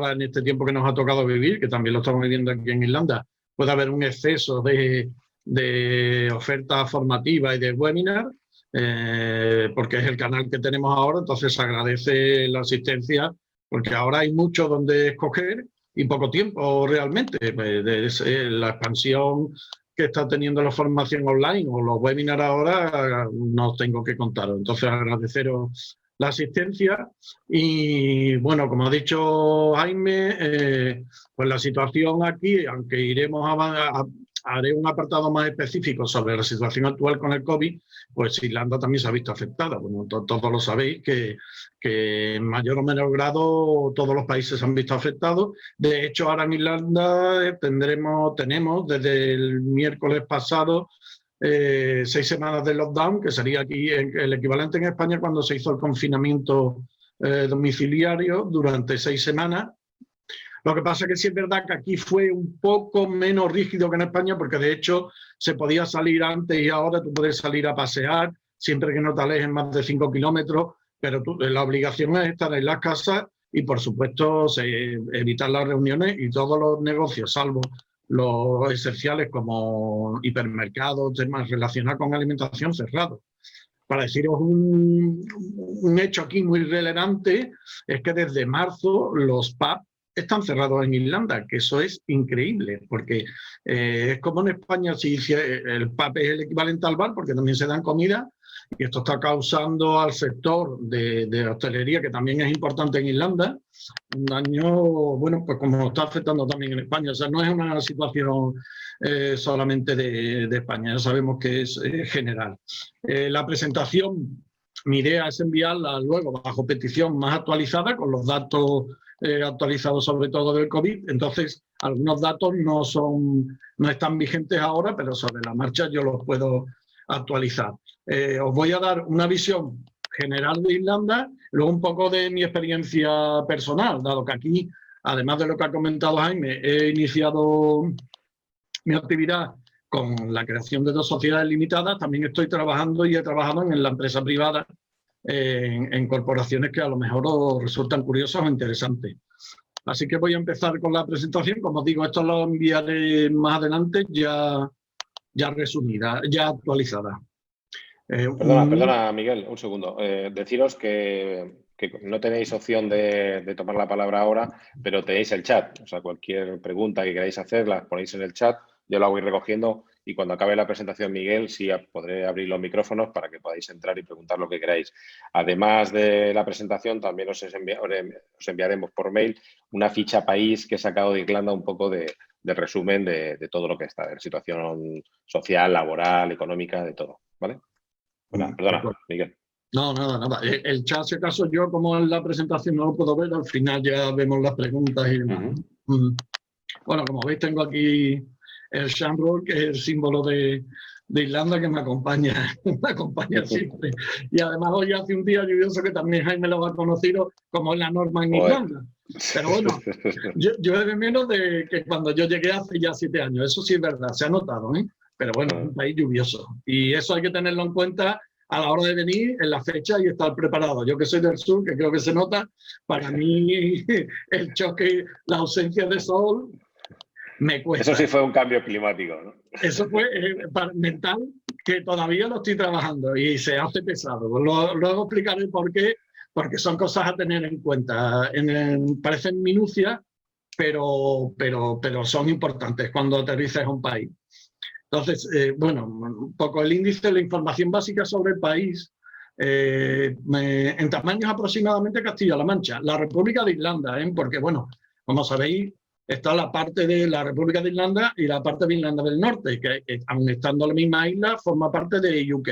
ahora en este tiempo que nos ha tocado vivir, que también lo estamos viviendo aquí en Irlanda, puede haber un exceso de ofertas formativas y de webinar, porque es el canal que tenemos ahora, entonces se agradece la asistencia, porque ahora hay mucho donde escoger y poco tiempo realmente. La expansión que está teniendo la formación online o los webinars ahora, no tengo que contaros. Entonces, agradeceros la asistencia y, bueno, como ha dicho Jaime, pues la situación aquí, aunque haré un apartado más específico sobre la situación actual con el COVID, pues Irlanda también se ha visto afectada. Bueno, todos lo sabéis que en mayor o menor grado todos los países se han visto afectados. De hecho, ahora en Irlanda tenemos desde el miércoles pasado 6 semanas de lockdown, que sería aquí el equivalente en España cuando se hizo el confinamiento domiciliario durante 6 semanas. Lo que pasa es que sí es verdad que aquí fue un poco menos rígido que en España, porque de hecho se podía salir antes y ahora tú puedes salir a pasear, siempre que no te alejes más de 5 kilómetros, pero la obligación es estar en las casas y, por supuesto, evitar las reuniones y todos los negocios, salvo los esenciales como hipermercados, temas relacionados con alimentación, cerrados. Para deciros un hecho aquí muy relevante, es que desde marzo los pubs están cerrados en Irlanda, que eso es increíble, porque es como en España, si el pub es el equivalente al bar, porque también se dan comida, y esto está causando al sector de hostelería, que también es importante en Irlanda, un daño, bueno, pues como está afectando también en España. O sea, no es una situación solamente de España, ya sabemos que es general. La presentación, mi idea es enviarla luego bajo petición más actualizada, con los datos actualizados sobre todo del COVID. Entonces, algunos datos no están vigentes ahora, pero sobre la marcha yo los puedo actualizar. Os voy a dar una visión general de Irlanda, luego un poco de mi experiencia personal, dado que aquí, además de lo que ha comentado Jaime, he iniciado mi actividad con la creación de 2 sociedades limitadas. También estoy trabajando y he trabajado en la empresa privada, en corporaciones que a lo mejor os resultan curiosas o interesantes. Así que voy a empezar con la presentación. Como os digo, esto lo enviaré más adelante ya resumida, ya actualizada. Perdona, Miguel, un segundo. Deciros que no tenéis opción de tomar la palabra ahora, pero tenéis el chat. O sea, cualquier pregunta que queráis hacer, la ponéis en el chat. Yo la voy recogiendo y cuando acabe la presentación, Miguel, sí podré abrir los micrófonos para que podáis entrar y preguntar lo que queráis. Además de la presentación, también os enviaremos por mail una ficha país que he sacado de Irlanda, un poco de resumen de todo lo que está, de la situación social, laboral, económica, de todo, ¿vale? Bueno, perdona, Miguel. No, nada. El chat, si acaso, yo como en la presentación no lo puedo ver, al final ya vemos las preguntas y demás. Bueno, como veis, tengo aquí el Shamrock, que es el símbolo de Irlanda, que me acompaña siempre. Y además hoy hace un día lluvioso que también Jaime lo ha conocido como la norma en Irlanda. Pero bueno, yo he de menos de que cuando yo llegué hace ya 7 años. Eso sí es verdad, se ha notado, ¿eh? Pero bueno, es un país lluvioso. Y eso hay que tenerlo en cuenta a la hora de venir en la fecha y estar preparado. Yo que soy del sur, que creo que se nota, para mí el choque, la ausencia de sol, me cuesta. Eso sí fue un cambio climático, ¿no? Eso fue mental, que todavía lo estoy trabajando y se hace pesado. Luego explicaré por qué, porque son cosas a tener en cuenta. Parecen minucias, pero son importantes cuando aterrizas a un país. Entonces, bueno, un poco el índice, la información básica sobre el país, en tamaños aproximadamente Castilla-La Mancha, la República de Irlanda, porque bueno, como sabéis, está la parte de la República de Irlanda y la parte de Irlanda del Norte, que aun estando en la misma isla, forma parte de UK.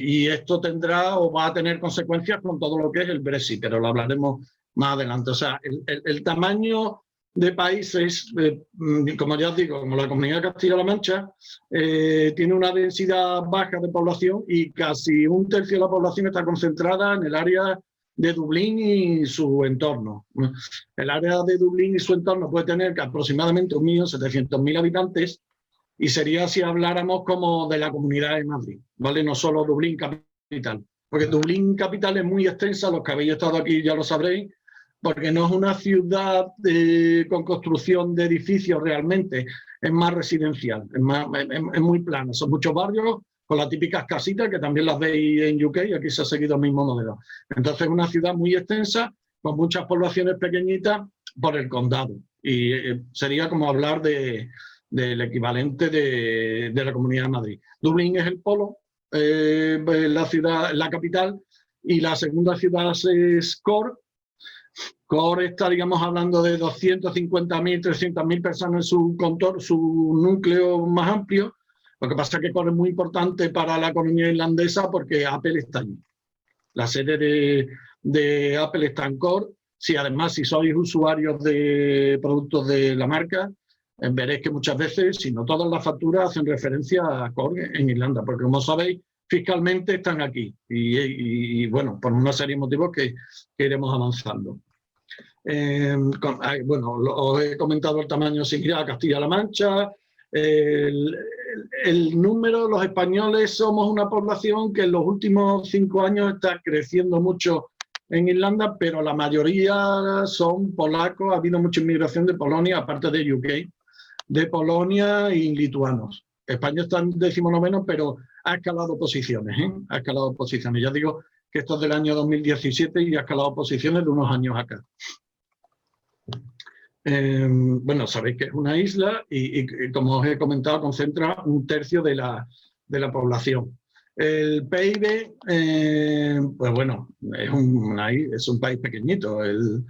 Y esto tendrá o va a tener consecuencias con todo lo que es el Brexit, pero lo hablaremos más adelante. O sea, el tamaño de países, como ya os digo, como la Comunidad de Castilla-La Mancha, tiene una densidad baja de población y casi 1/3 de la población está concentrada en el área de Dublín y su entorno. El área de Dublín y su entorno puede tener aproximadamente 1.700.000 habitantes y sería si habláramos como de la Comunidad de Madrid, ¿vale? No solo Dublín capital, porque Dublín capital es muy extensa, los que habéis estado aquí ya lo sabréis. porque no es una ciudad con construcción de edificios realmente, es más residencial, es muy plana. Son muchos barrios con las típicas casitas que también las veis en UK y aquí se ha seguido el mismo modelo. Entonces es una ciudad muy extensa, con muchas poblaciones pequeñitas por el condado. Y sería como hablar del equivalente de la Comunidad de Madrid. Dublín es el polo, la ciudad, la capital, y la segunda ciudad es Cork. Cork estaríamos hablando de 250.000, 300.000 personas en su contorno, su núcleo más amplio. Lo que pasa es que Cork es muy importante para la economía irlandesa porque Apple está allí. La sede de Apple está en Cork. Además, si sois usuarios de productos de la marca, veréis que muchas veces, si no todas las facturas, hacen referencia a Cork en Irlanda, porque como sabéis, fiscalmente están aquí. Y bueno, por una serie de motivos que iremos avanzando. Bueno, os he comentado el tamaño similar a Castilla-La Mancha. El número, los españoles somos una población que en los últimos 5 años está creciendo mucho en Irlanda, pero la mayoría son polacos. Ha habido mucha inmigración de Polonia, aparte de UK, de Polonia y lituanos. España está en 19º, pero ha escalado posiciones, ha escalado posiciones. Ya digo que esto es del año 2017 y ha escalado posiciones de unos años acá. Bueno, sabéis que es una isla y como os he comentado, concentra 1/3 de la población. El PIB, pues bueno, es un país pequeñito, el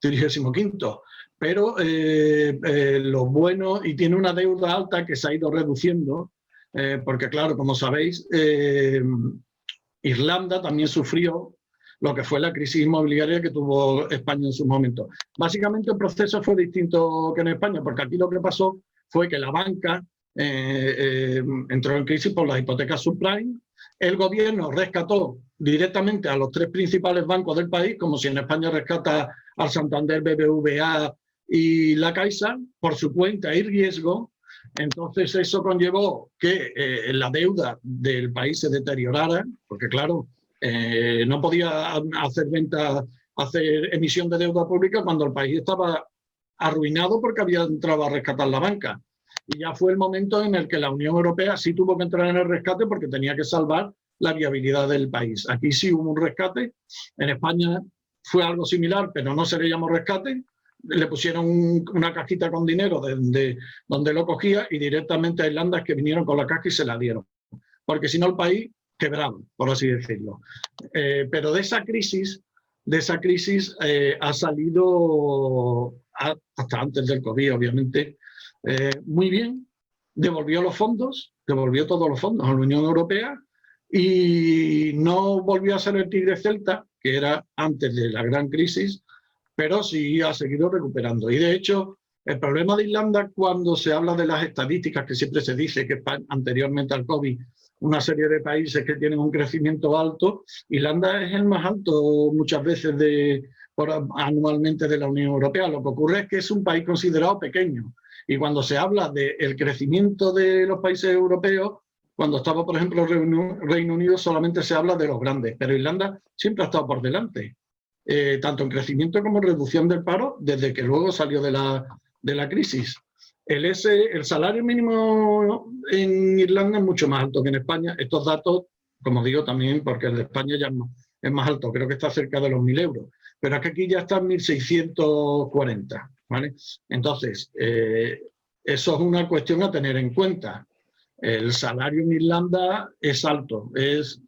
35º, pero lo bueno, y tiene una deuda alta que se ha ido reduciendo, porque claro, como sabéis, Irlanda también sufrió lo que fue la crisis inmobiliaria que tuvo España en su momento. Básicamente el proceso fue distinto que en España, porque aquí lo que pasó fue que la banca entró en crisis por las hipotecas subprime. El gobierno rescató directamente a los 3 principales bancos del país, como si en España rescata al Santander, BBVA y la Caixa, por su cuenta y riesgo. Entonces eso conllevó que la deuda del país se deteriorara, porque claro, no podía hacer emisión de deuda pública cuando el país estaba arruinado porque había entrado a rescatar la banca. Y ya fue el momento en el que la Unión Europea sí tuvo que entrar en el rescate porque tenía que salvar la viabilidad del país. Aquí sí hubo un rescate. En España fue algo similar, pero no se le llamó rescate. Le pusieron una cajita con dinero donde lo cogía y directamente a Irlanda es que vinieron con la caja y se la dieron. Porque si no el país quebrado, por así decirlo. Pero de esa crisis ha salido, hasta antes del COVID, obviamente, muy bien. Devolvió todos los fondos a la Unión Europea y no volvió a ser el tigre celta, que era antes de la gran crisis, pero sí ha seguido recuperando. Y de hecho, el problema de Irlanda, cuando se habla de las estadísticas, que siempre se dice que anteriormente al COVID, una serie de países que tienen un crecimiento alto, Irlanda es el más alto muchas veces anualmente de la Unión Europea. Lo que ocurre es que es un país considerado pequeño. Y cuando se habla del crecimiento de los países europeos, cuando estaba, por ejemplo, Reino Unido, solamente se habla de los grandes, pero Irlanda siempre ha estado por delante, tanto en crecimiento como en reducción del paro, desde que luego salió de la crisis. El salario mínimo en Irlanda es mucho más alto que en España. Estos datos, como digo, también porque el de España ya es más alto, creo que está cerca de los 1.000 euros, pero es que aquí ya está en 1.640, ¿vale? Entonces, eso es una cuestión a tener en cuenta. El salario en Irlanda es alto, es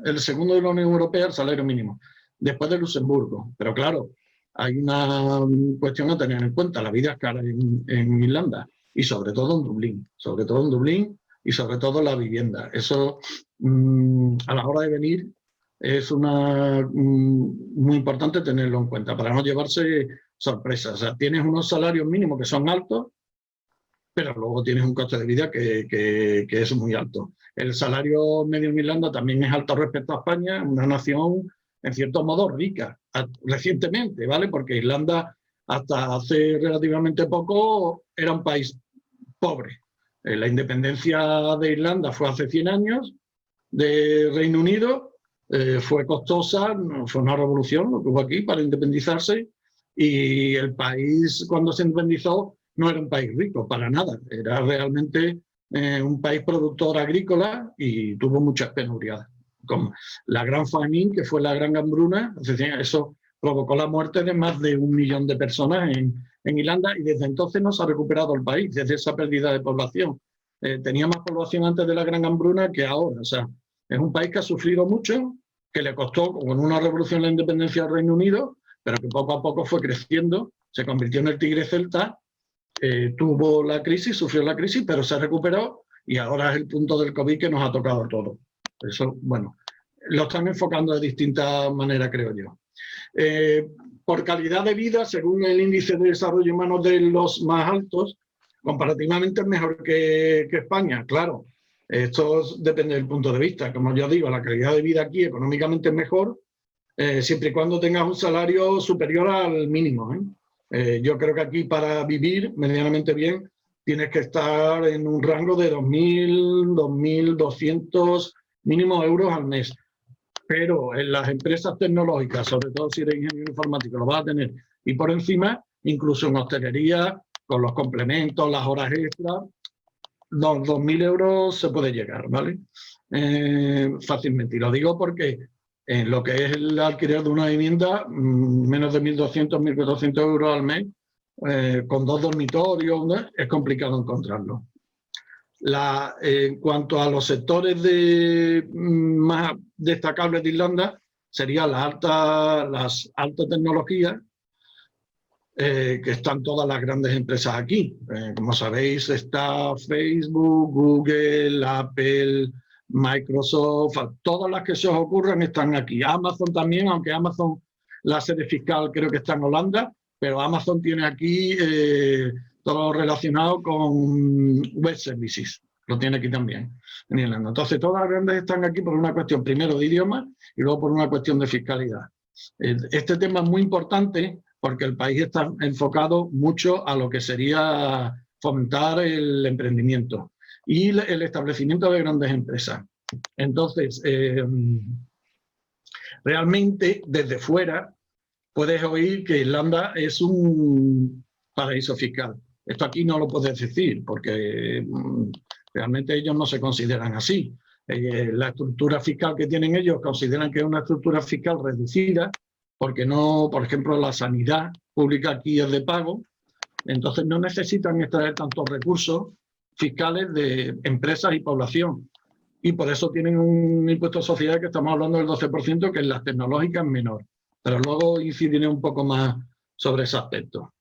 el segundo de la Unión Europea el salario mínimo, después de Luxemburgo, pero claro, hay una cuestión a tener en cuenta. La vida es cara en Irlanda y sobre todo en Dublín y sobre todo la vivienda. Eso a la hora de venir es muy importante tenerlo en cuenta para no llevarse sorpresas. O sea, tienes unos salarios mínimos que son altos, pero luego tienes un coste de vida que es muy alto. El salario medio en Irlanda también es alto respecto a España, una nación en cierto modo rica, recientemente, ¿vale? Porque Irlanda hasta hace relativamente poco era un país pobre. La independencia de Irlanda fue hace 100 años de Reino Unido fue costosa, fue una revolución lo que hubo aquí para independizarse, y el país cuando se independizó no era un país rico, para nada, era realmente un país productor agrícola y tuvo muchas penurias. Con la Gran Famine, que fue la Gran Hambruna, eso provocó la muerte de más de 1 millón de personas en Irlanda, y desde entonces no se ha recuperado el país, desde esa pérdida de población. Tenía más población antes de la Gran Hambruna que ahora. O sea, es un país que ha sufrido mucho, que le costó con una revolución la independencia del Reino Unido, pero que poco a poco fue creciendo, se convirtió en el tigre celta, tuvo la crisis, sufrió la crisis, pero se recuperó, y ahora es el punto del COVID que nos ha tocado a todos. Eso, bueno, lo están enfocando de distintas maneras, creo yo. Por calidad de vida, según el índice de desarrollo humano de los más altos, comparativamente es mejor que España, claro. Esto depende del punto de vista. Como yo digo, la calidad de vida aquí económicamente es mejor, siempre y cuando tengas un salario superior al mínimo. Yo creo que aquí para vivir medianamente bien tienes que estar en un rango de 2.000, 2.200 mínimo euros al mes. Pero en las empresas tecnológicas, sobre todo si eres ingeniero informático, lo vas a tener. Y por encima, incluso en hostelería, con los complementos, las horas extras, los 2.000 euros se puede llegar, ¿vale? Fácilmente. Y lo digo porque en lo que es el alquiler de una vivienda, menos de 1.200, 1.400 euros al mes, con 2 dormitorios, ¿no? Es complicado encontrarlo. En cuanto a los sectores más destacables de Irlanda, serían las altas tecnologías, que están todas las grandes empresas aquí. Como sabéis, está Facebook, Google, Apple, Microsoft, todas las que se os ocurran están aquí. Amazon también, aunque Amazon, la sede fiscal creo que está en Holanda, pero Amazon tiene aquí todo relacionado con web services, lo tiene aquí también en Irlanda. Entonces todas las grandes están aquí por una cuestión primero de idioma y luego por una cuestión de fiscalidad. Este tema es muy importante porque el país está enfocado mucho a lo que sería fomentar el emprendimiento y el establecimiento de grandes empresas. Entonces, realmente desde fuera puedes oír que Irlanda es un paraíso fiscal. Esto aquí no lo puedes decir porque realmente ellos no se consideran así. La estructura fiscal que tienen ellos consideran que es una estructura fiscal reducida porque no, por ejemplo, la sanidad pública aquí es de pago, entonces no necesitan extraer tantos recursos fiscales de empresas y población. Y por eso tienen un impuesto de sociedad que estamos hablando del 12%, que en las tecnológicas es menor. Pero luego incidiré un poco más sobre ese aspecto.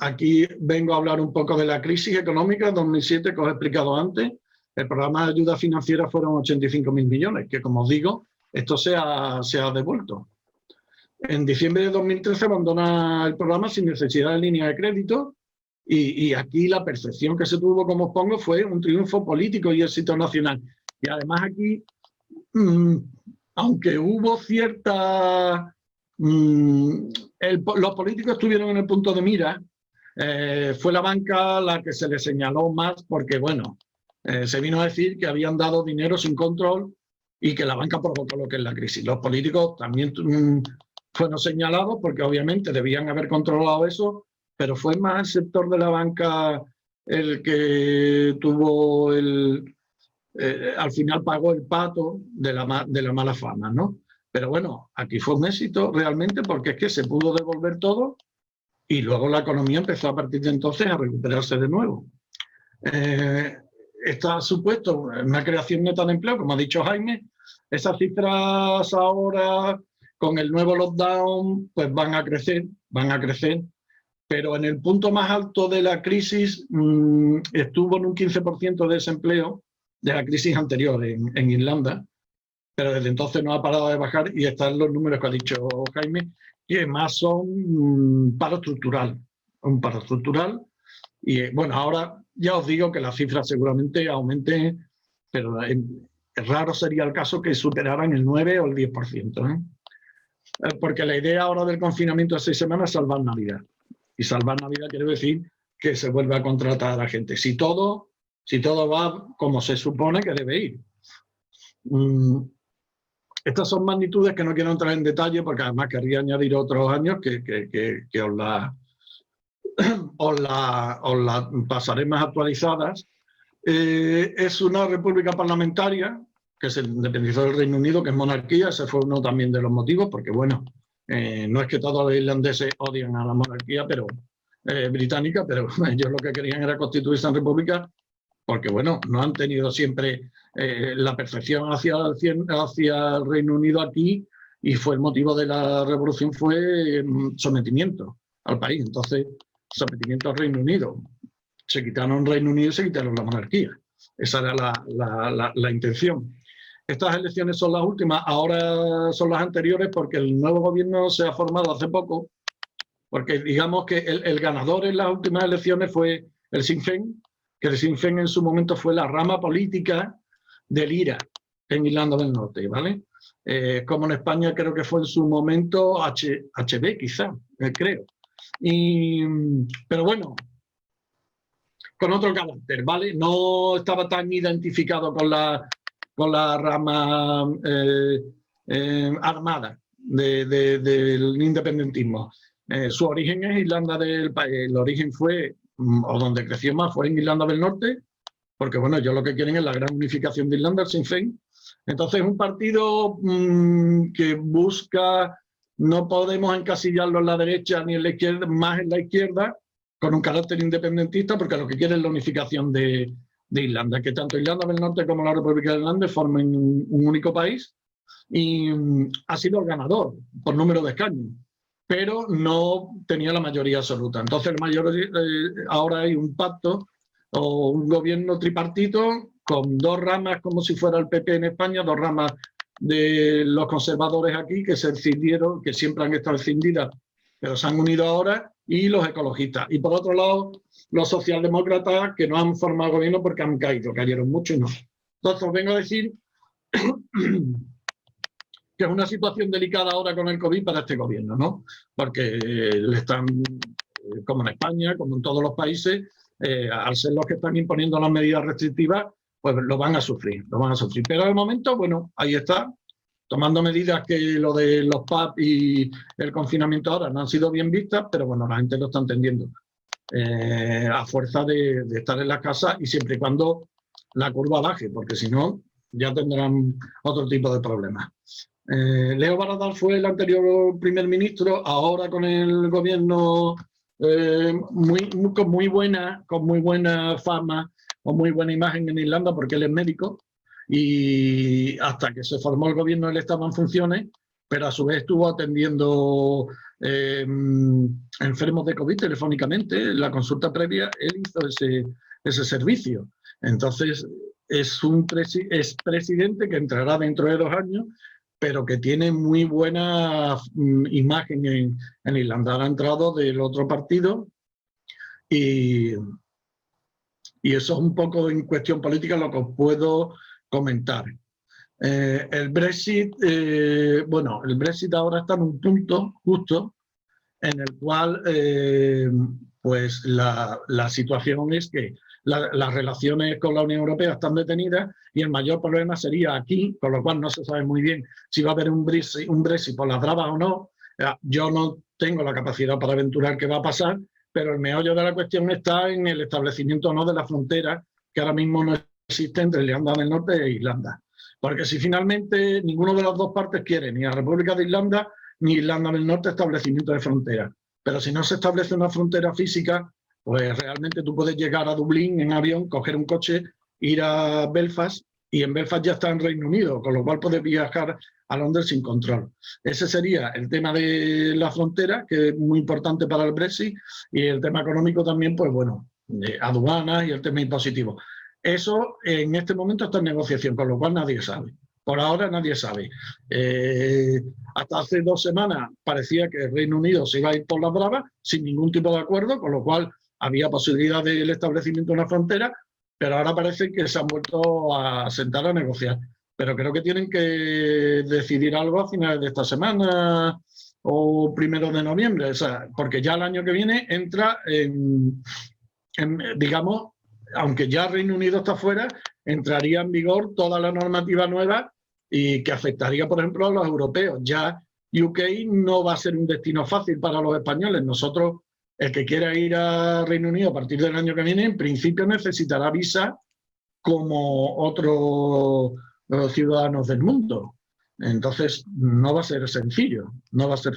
Aquí vengo a hablar un poco de la crisis económica 2007 que os he explicado antes. El programa de ayuda financiera fueron 85.000 millones, que como os digo, esto se ha devuelto. En diciembre de 2013 abandona el programa sin necesidad de línea de crédito y aquí la percepción que se tuvo, como os pongo, fue un triunfo político y éxito nacional. Y además aquí, aunque hubo cierta... los políticos estuvieron en el punto de mira, fue la banca la que se le señaló más porque, bueno, se vino a decir que habían dado dinero sin control y que la banca provocó lo que es la crisis. Los políticos también fueron señalados porque obviamente debían haber controlado eso, pero fue más el sector de la banca el que tuvo al final pagó el pato de la mala fama, ¿no? Pero bueno, aquí fue un éxito realmente porque es que se pudo devolver todo y luego la economía empezó a partir de entonces a recuperarse de nuevo. Está supuesto una creación neta de empleo, como ha dicho Jaime. Esas cifras ahora, con el nuevo lockdown, pues van a crecer, pero en el punto más alto de la crisis estuvo en un 15% de desempleo de la crisis anterior en Irlanda, pero desde entonces no ha parado de bajar y están los números que ha dicho Jaime, que más son paro estructural, un paro estructural. Y bueno, ahora ya os digo que las cifras seguramente aumenten, pero raro sería el caso que superaran el 9 o el 10%. Porque la idea ahora del confinamiento de 6 semanas es salvar Navidad. Y salvar Navidad quiere decir que se vuelve a contratar a la gente. Si todo va como se supone que debe ir. Estas son magnitudes que no quiero entrar en detalle porque además querría añadir otros años que os la pasaré más actualizadas. Es una república parlamentaria que se independizó del Reino Unido, que es monarquía. Ese fue uno también de los motivos, porque bueno, no es que todos los irlandeses odien a la monarquía británica, pero ellos lo que querían era constituirse en república, porque bueno, no han tenido siempre la perfección hacia el Reino Unido aquí, y fue el motivo de la revolución, fue sometimiento al país. Entonces, sometimiento al Reino Unido. Se quitaron Reino Unido y se quitaron la monarquía. Esa era la intención. Estas elecciones son las últimas, ahora son las anteriores porque el nuevo gobierno se ha formado hace poco, porque digamos que el ganador en las últimas elecciones fue el Sinn Féin, que el Sinn Féin en su momento fue la rama política del IRA en Irlanda del Norte, ¿vale? Como en España creo que fue en su momento HB, quizá, creo. Pero bueno, con otro carácter, ¿vale? No estaba tan identificado con la rama armada del independentismo. Su origen es Irlanda del país. El origen fue, o donde creció más, fue en Irlanda del Norte, porque bueno, ellos lo que quieren es la gran unificación de Irlanda, el Sinn Féin. Entonces es un partido que busca, no podemos encasillarlo en la derecha ni en la izquierda, más en la izquierda, con un carácter independentista, porque lo que quiere es la unificación de Irlanda, que tanto Irlanda del Norte como la República de Irlanda formen un único país, y ha sido el ganador por número de escaños, pero no tenía la mayoría absoluta. Entonces ahora hay un pacto o un gobierno tripartito con dos ramas, como si fuera el PP en España, dos ramas de los conservadores aquí que se escindieron, que siempre han estado escindidas, pero se han unido ahora, y los ecologistas. Y por otro lado, los socialdemócratas, que no han formado gobierno porque han cayeron mucho y no. Entonces, os vengo a decir que es una situación delicada ahora con el COVID para este gobierno, ¿no? Porque le están, como en España, como en todos los países, al ser los que están imponiendo las medidas restrictivas, pues lo van a sufrir, Pero de momento, bueno, ahí está, tomando medidas que lo de los pubs y el confinamiento ahora no han sido bien vistas, pero bueno, la gente lo está entendiendo. A fuerza de estar en las casas, y siempre y cuando la curva baje, porque si no, ya tendrán otro tipo de problemas. Leo Varadkar fue el anterior primer ministro, ahora con el gobierno con muy buena fama, con muy buena imagen en Irlanda, porque él es médico, y hasta que se formó el gobierno él estaba en funciones, pero a su vez estuvo atendiendo enfermos de COVID telefónicamente. En la consulta previa él hizo ese servicio. Entonces es un expresidente que entrará dentro de 2 años, pero que tiene muy buena imagen en Irlanda. Ha entrado del otro partido, y eso es un poco en cuestión política lo que os puedo comentar. El Brexit, bueno, el Brexit ahora está en un punto justo en el cual pues la situación es que las relaciones con la Unión Europea están detenidas, y el mayor problema sería aquí, con lo cual no se sabe muy bien si va a haber un Brexit por las bravas o no. Yo no tengo la capacidad para aventurar qué va a pasar, pero el meollo de la cuestión está en el establecimiento o no de la frontera, que ahora mismo no existe entre Irlanda del Norte e Irlanda. Porque si finalmente ninguno de las dos partes quiere, ni la República de Irlanda ni Irlanda del Norte, establecimiento de frontera. Pero si no se establece una frontera física, pues realmente tú puedes llegar a Dublín en avión, coger un coche, ir a Belfast, y en Belfast ya está en Reino Unido, con lo cual puedes viajar a Londres sin control. Ese sería el tema de la frontera, que es muy importante para el Brexit, y el tema económico también, pues bueno, aduanas y el tema impositivo. Eso en este momento está en negociación, con lo cual nadie sabe. Por ahora nadie sabe. Hasta hace 2 semanas parecía que el Reino Unido se iba a ir por las bravas sin ningún tipo de acuerdo, con lo cual había posibilidad del establecimiento de una frontera, pero ahora parece que se han vuelto a sentar a negociar. Pero creo que tienen que decidir algo a finales de esta semana o 1 de noviembre, o sea, porque ya el año que viene entra digamos, aunque ya Reino Unido está fuera, entraría en vigor toda la normativa nueva y que afectaría, por ejemplo, a los europeos. Ya UK no va a ser un destino fácil para los españoles. Nosotros, el que quiera ir a Reino Unido a partir del año que viene, en principio necesitará visa como otros ciudadanos del mundo. Entonces, no va a ser sencillo, no va a ser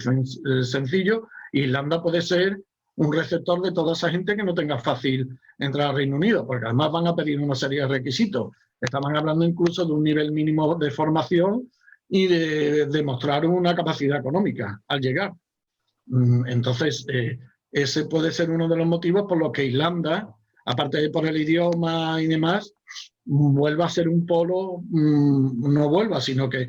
sencillo. Irlanda puede ser un receptor de toda esa gente que no tenga fácil entrar al Reino Unido, porque además van a pedir una serie de requisitos. Estaban hablando incluso de un nivel mínimo de formación y de demostrar una capacidad económica al llegar. Entonces, ese puede ser uno de los motivos por los que Irlanda, aparte de por el idioma y demás, vuelva a ser un polo, no vuelva, sino que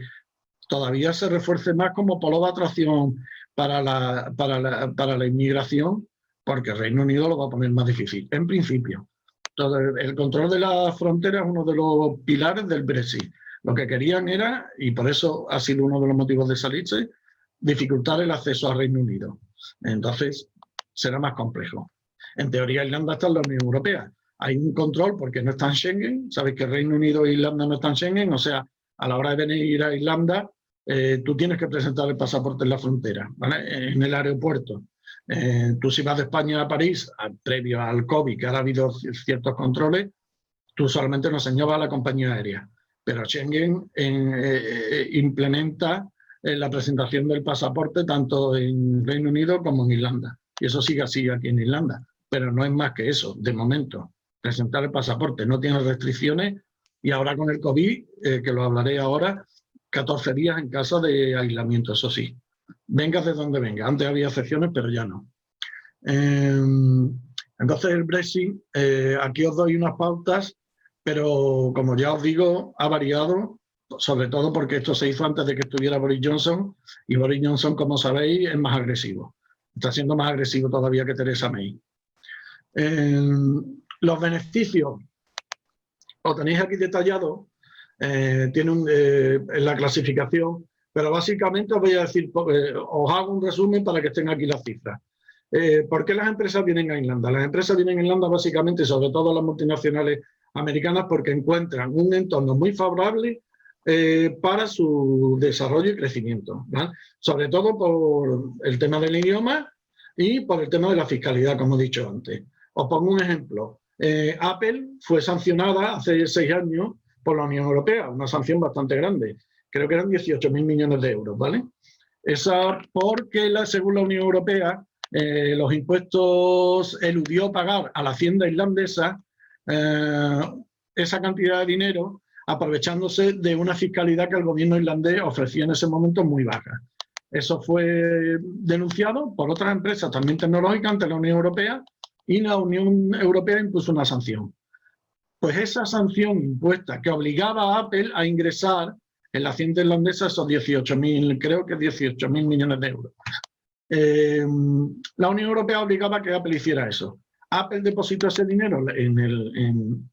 todavía se refuerce más como polo de atracción para la inmigración, porque el Reino Unido lo va a poner más difícil, en principio. Todo el control de la frontera es uno de los pilares del Brexit. Lo que querían era, y por eso ha sido uno de los motivos de salirse, dificultar el acceso al Reino Unido. Entonces, será más complejo. En teoría, Irlanda está en la Unión Europea. Hay un control porque no está en Schengen. Sabéis que Reino Unido e Irlanda no están en Schengen. O sea, a la hora de venir a Irlanda, tú tienes que presentar el pasaporte en la frontera, ¿vale? En el aeropuerto. Tú si vas de España a París, previo al COVID, que ha habido ciertos controles, tú solamente nos enseñabas a la compañía aérea. Pero Schengen implementa la presentación del pasaporte tanto en Reino Unido como en Irlanda. Y eso sigue así aquí en Irlanda. Pero no es más que eso, de momento. Presentar el pasaporte no tiene restricciones y ahora con el COVID, que lo hablaré ahora, 14 días en casa de aislamiento, eso sí. Vengas de donde venga. Antes había excepciones, pero ya no. Entonces el Brexit, aquí os doy unas pautas, pero como ya os digo, ha variado, sobre todo porque esto se hizo antes de que estuviera Boris Johnson, y Boris Johnson, como sabéis, es más agresivo. Está siendo más agresivo todavía que Theresa May. Los beneficios, lo tenéis aquí detallado, tiene en la clasificación, pero básicamente os voy a decir, os hago un resumen para que estén aquí las cifras. ¿Por qué las empresas vienen a Irlanda? Las empresas vienen a Irlanda básicamente, sobre todo las multinacionales americanas, porque encuentran un entorno muy favorable para su desarrollo y crecimiento, ¿vale? Sobre todo por el tema del idioma y por el tema de la fiscalidad, como he dicho antes. Os pongo un ejemplo. Apple fue sancionada hace 6 años por la Unión Europea, una sanción bastante grande. Creo que eran 18.000 millones de euros, ¿vale? Esa porque, según la Unión Europea, los impuestos eludió pagar a la hacienda irlandesa esa cantidad de dinero, aprovechándose de una fiscalidad que el gobierno irlandés ofrecía en ese momento muy baja. Eso fue denunciado por otras empresas también tecnológicas ante la Unión Europea, y la Unión Europea impuso una sanción. Pues esa sanción impuesta que obligaba a Apple a ingresar en la hacienda irlandesa esos 18.000, creo que 18.000 millones de euros. La Unión Europea obligaba a que Apple hiciera eso. Apple depositó ese dinero en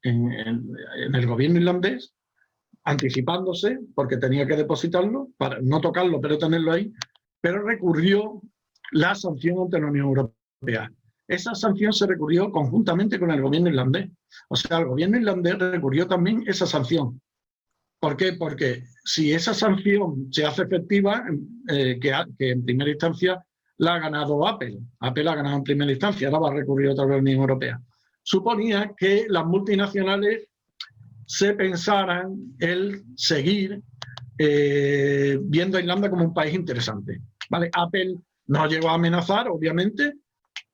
el gobierno irlandés, anticipándose, porque tenía que depositarlo, para no tocarlo, pero tenerlo ahí, pero recurrió la sanción ante la Unión Europea. Esa sanción se recurrió conjuntamente con el gobierno irlandés. O sea, el gobierno irlandés recurrió también esa sanción. ¿Por qué? Porque si esa sanción se hace efectiva, que en primera instancia la ha ganado Apple. Apple ha ganado en primera instancia, ahora va a recurrir otra vez a la Unión Europea. Suponía que las multinacionales se pensaran el seguir viendo a Irlanda como un país interesante. ¿Vale? Apple no llegó a amenazar, obviamente,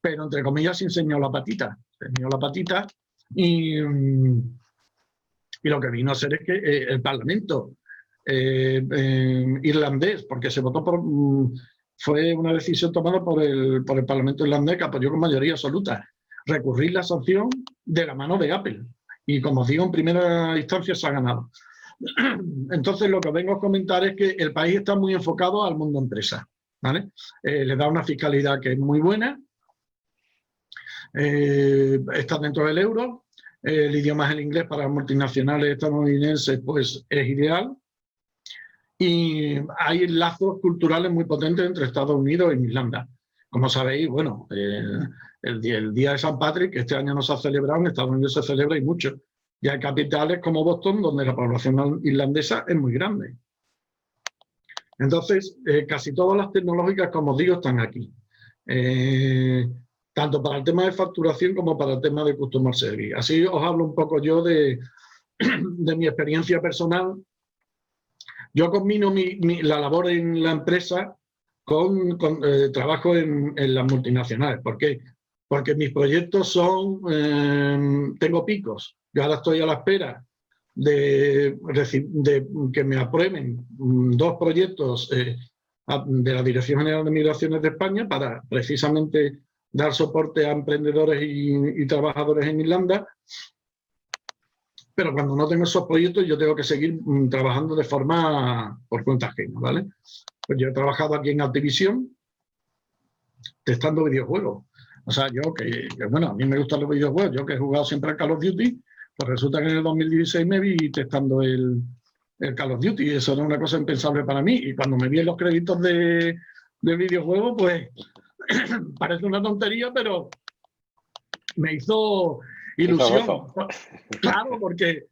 pero entre comillas se enseñó la patita. Se enseñó la patita y lo que vino a ser es que el Parlamento irlandés, porque se votó por... fue una decisión tomada por el Parlamento irlandés, que apoyó con mayoría absoluta recurrir la sanción de la mano de Apple. Y como os digo, en primera instancia se ha ganado. Entonces, lo que vengo a comentar es que el país está muy enfocado al mundo empresa, ¿vale? Le da una fiscalidad que es muy buena, está dentro del euro, el idioma es el inglés para las multinacionales estadounidenses, pues es ideal. Y hay lazos culturales muy potentes entre Estados Unidos e Irlanda. Como sabéis, bueno, el día de San Patrick, que este año no se ha celebrado, en Estados Unidos se celebra y mucho. Y hay capitales como Boston, donde la población irlandesa es muy grande. Entonces, casi todas las tecnológicas, como os digo, están aquí. Tanto para el tema de facturación como para el tema de Customer Service. Así os hablo un poco yo de mi experiencia personal. Yo combino la labor en la empresa con trabajo en las multinacionales. ¿Por qué? Porque mis proyectos tengo picos. Yo ahora estoy a la espera de que me aprueben 2 proyectos de la Dirección General de Migraciones de España para precisamente dar soporte a emprendedores y trabajadores en Irlanda. Pero cuando no tengo esos proyectos, yo tengo que seguir trabajando de forma por cuenta ajena, ¿vale? Pues yo he trabajado aquí en Activision testando videojuegos. O sea, bueno, a mí me gustan los videojuegos, yo que he jugado siempre al Call of Duty, pues resulta que en el 2016 me vi testando el Call of Duty, eso era una cosa impensable para mí, y cuando me vi en los créditos del videojuego, pues parece una tontería, pero me hizo ilusión. Claro, porque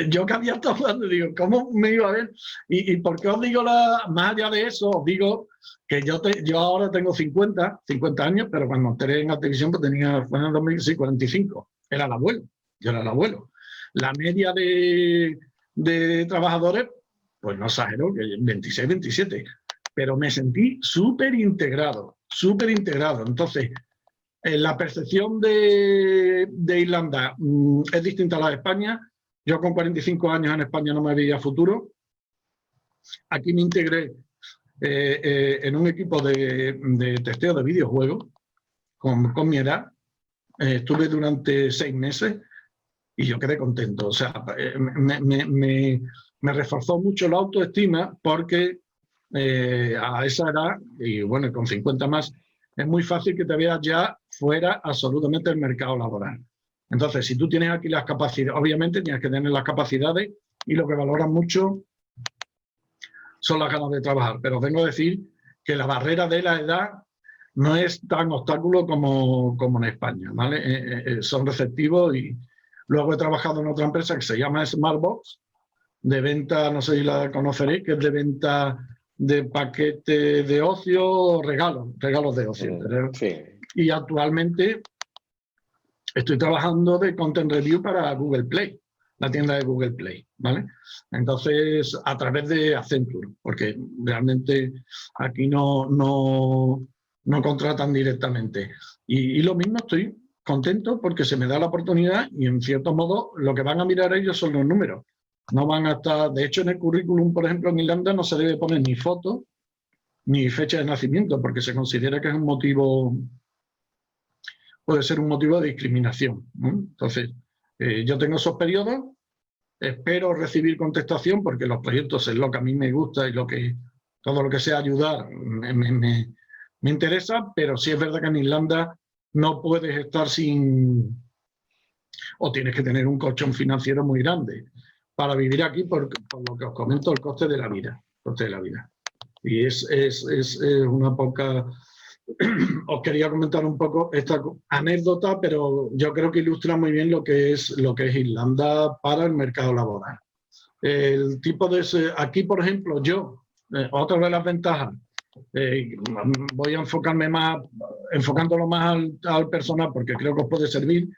yo que había estado jugando, digo, ¿cómo me iba a ver? ¿Y por qué os digo más allá de eso? Os digo que yo ahora tengo 50 años, pero cuando entré en Activision pues fue en el 2006, 45. Era el abuelo, yo era el abuelo. La media de trabajadores, pues no exagero, que 26, 27. Pero me sentí súper integrado, súper integrado. Entonces, la percepción de Irlanda es distinta a la de España. Yo con 45 años en España no me veía futuro. Aquí me integré en un equipo de testeo de videojuegos con mi edad. Estuve durante 6 meses y yo quedé contento. O sea, me reforzó mucho la autoestima porque a esa edad, y bueno, con 50 más, es muy fácil que te veas ya fuera absolutamente del mercado laboral. Entonces, si tú tienes aquí las capacidades, obviamente tienes que tener las capacidades y lo que valoran mucho son las ganas de trabajar. Pero vengo a decir que la barrera de la edad no es tan obstáculo como en España, ¿vale? Son receptivos y luego he trabajado en otra empresa que se llama Smartbox, de venta, no sé si la conoceréis, que es de venta de paquetes de ocio, regalos de ocio. Sí. Y actualmente estoy trabajando de Content Review para Google Play, la tienda de Google Play, ¿vale? Entonces, a través de Accenture, porque realmente aquí no contratan directamente. Y lo mismo, estoy contento porque se me da la oportunidad y en cierto modo lo que van a mirar ellos son los números. No van a estar, de hecho en el currículum, por ejemplo, en Irlanda no se debe poner ni foto ni fecha de nacimiento porque se considera que es un motivo, puede ser un motivo de discriminación, ¿no? Entonces, yo tengo esos periodos, espero recibir contestación porque los proyectos es lo que a mí me gusta y todo lo que sea ayudar me interesa, pero sí es verdad que en Irlanda no puedes estar o tienes que tener un colchón financiero muy grande para vivir aquí por lo que os comento, el coste de la vida. Y es una poca... Os quería comentar un poco esta anécdota, pero yo creo que ilustra muy bien lo que es Irlanda para el mercado laboral. El tipo de... Aquí, por ejemplo, otra de las ventajas, voy a enfocándolo más al personal porque creo que os puede servir,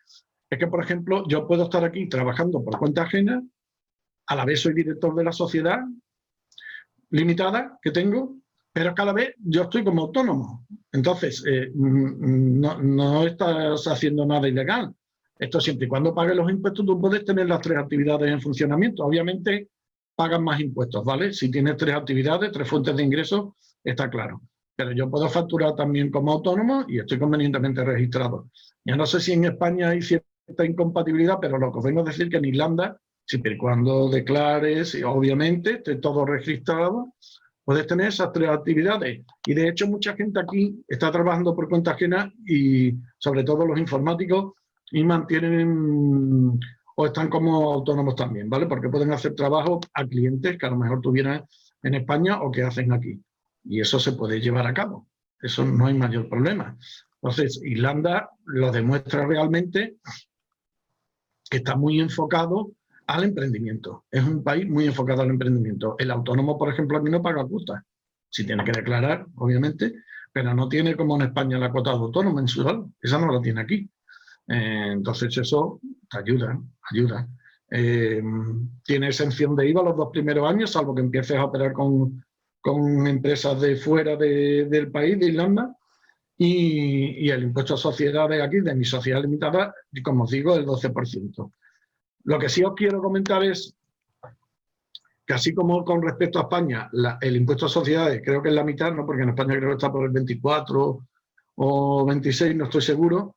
es que, por ejemplo, yo puedo estar aquí trabajando por cuenta ajena, a la vez soy director de la sociedad limitada que tengo, pero cada vez yo estoy como autónomo. Entonces, no estás haciendo nada ilegal. Esto siempre y cuando pagues los impuestos, tú puedes tener las 3 actividades en funcionamiento. Obviamente, pagan más impuestos, ¿vale? Si tienes 3 actividades, 3 fuentes de ingresos, está claro. Pero yo puedo facturar también como autónomo y estoy convenientemente registrado. Ya no sé si en España hay cierta incompatibilidad, pero lo que os vengo a decir que en Irlanda, siempre y cuando declares, y obviamente esté todo registrado, puedes tener esas 3 actividades. Y de hecho mucha gente aquí está trabajando por cuenta ajena y sobre todo los informáticos y mantienen o están como autónomos también, ¿vale? Porque pueden hacer trabajo a clientes que a lo mejor tuvieran en España o que hacen aquí. Y eso se puede llevar a cabo. Eso no hay mayor problema. Entonces, Irlanda lo demuestra realmente que está muy enfocado al emprendimiento. Es un país muy enfocado al emprendimiento. El autónomo, por ejemplo, aquí no paga cuotas. sí tiene que declarar, obviamente, pero no tiene como en España la cuota de autónomo mensual, esa no la tiene aquí. Entonces eso te ayuda. Tiene exención de IVA los 2 primeros años, salvo que empieces a operar con empresas de fuera del país, de Irlanda, y el impuesto a sociedades aquí, de mi sociedad limitada, como os digo, el 12%. Lo que sí os quiero comentar es que así como con respecto a España, el impuesto a sociedades creo que es la mitad, ¿no? Porque en España creo que está por el 24 o 26, no estoy seguro.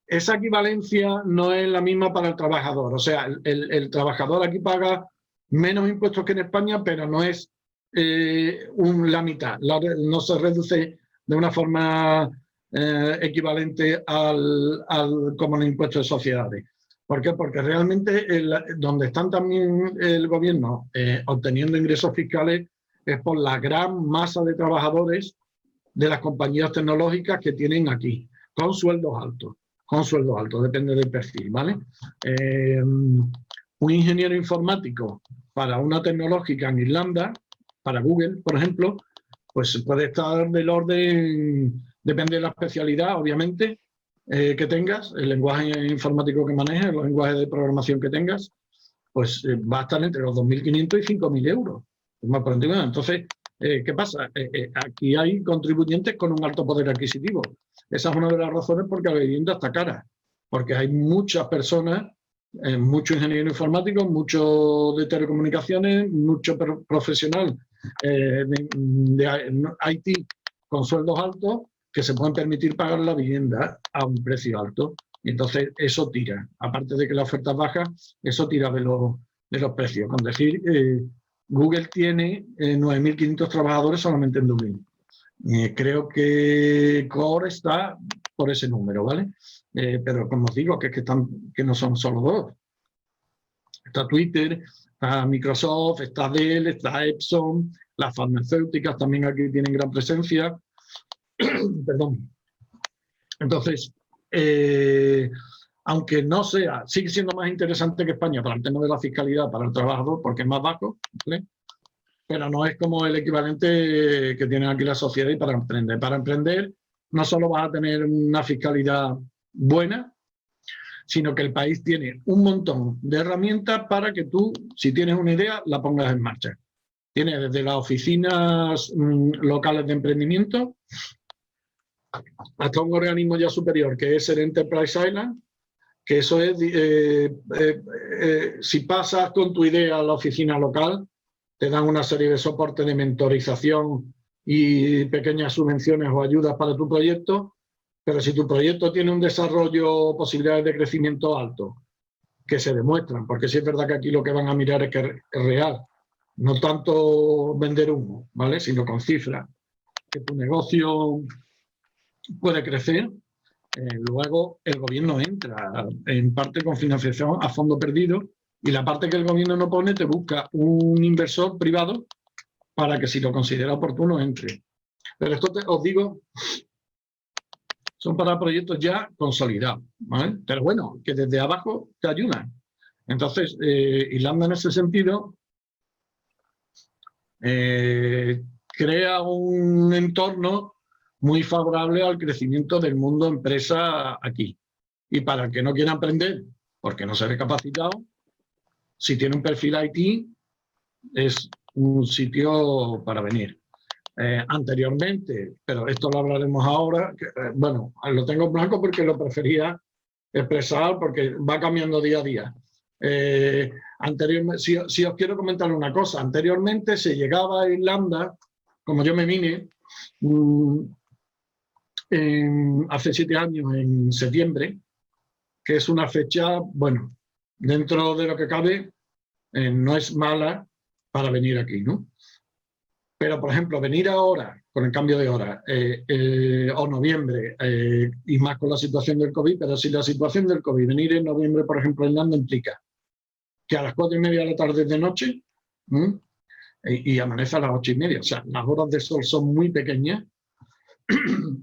Esa equivalencia no es la misma para el trabajador. O sea, el trabajador aquí paga menos impuestos que en España, pero no es la mitad. No se reduce de una forma equivalente como en el impuesto de sociedades. ¿Por qué? Porque realmente donde están también el gobierno obteniendo ingresos fiscales es por la gran masa de trabajadores de las compañías tecnológicas que tienen aquí, con sueldos altos. Depende del perfil, ¿vale? Un ingeniero informático para una tecnológica en Irlanda, para Google, por ejemplo, pues puede estar del orden, depende de la especialidad, obviamente, que tengas, el lenguaje informático que manejes, el lenguaje de programación que tengas, pues va a estar entre los 2.500 y 5.000 euros. Entonces, ¿qué pasa? Aquí hay contribuyentes con un alto poder adquisitivo. Esa es una de las razones por qué la vivienda está cara, porque hay muchas personas, mucho ingeniero informático, mucho de telecomunicaciones, mucho profesional de IT con sueldos altos que se pueden permitir pagar la vivienda a un precio alto. Y entonces eso tira, aparte de que la oferta es baja, eso tira de los precios. Con decir, Google tiene 9.500 trabajadores solamente en Dublín. Creo que Core está por ese número, ¿vale? Pero como os digo, que no son solo dos. Está Twitter, está Microsoft, está Dell, está Epson, las farmacéuticas también aquí tienen gran presencia. Perdón. Entonces, aunque no sea, sigue siendo más interesante que España para el tema de la fiscalidad para el trabajador, porque es más bajo, ¿vale? Pero no es como el equivalente que tienen aquí la sociedad y para emprender. Para emprender no solo vas a tener una fiscalidad buena, sino que el país tiene un montón de herramientas para que tú, si tienes una idea, la pongas en marcha. Tiene desde las oficinas locales de emprendimiento hasta un organismo ya superior, que es el Enterprise Island, que eso es, si pasas con tu idea a la oficina local, te dan una serie de soporte de mentorización y pequeñas subvenciones o ayudas para tu proyecto, pero si tu proyecto tiene un desarrollo, posibilidades de crecimiento alto, que se demuestran, porque sí es verdad que aquí lo que van a mirar es que es real, no tanto vender humo, ¿vale? Sino con cifras, que tu negocio puede crecer, luego el gobierno entra en parte con financiación a fondo perdido y la parte que el gobierno no pone te busca un inversor privado para que si lo considera oportuno entre. Pero esto os digo, son para proyectos ya consolidados, ¿vale? Pero bueno, que desde abajo te ayudan. Entonces, Irlanda en ese sentido crea un entorno muy favorable al crecimiento del mundo empresa aquí. Y para el que no quiera emprender, porque no se ve capacitado, si tiene un perfil IT, es un sitio para venir. Anteriormente, pero esto lo hablaremos ahora, bueno, lo tengo en blanco porque lo prefería expresar porque va cambiando día a día. Anteriormente, si os quiero comentar una cosa, anteriormente se llegaba a Irlanda, como yo me vine, hace 7 años, en septiembre, que es una fecha, bueno, dentro de lo que cabe, no es mala para venir aquí, ¿no? Pero, por ejemplo, venir ahora, con el cambio de hora, o noviembre, y más con la situación del COVID, pero si la situación del COVID, venir en noviembre, por ejemplo, en Irlanda, implica que a las 4:30 de la tarde de noche, y amanece a las 8:30, o sea, las horas de sol son muy pequeñas,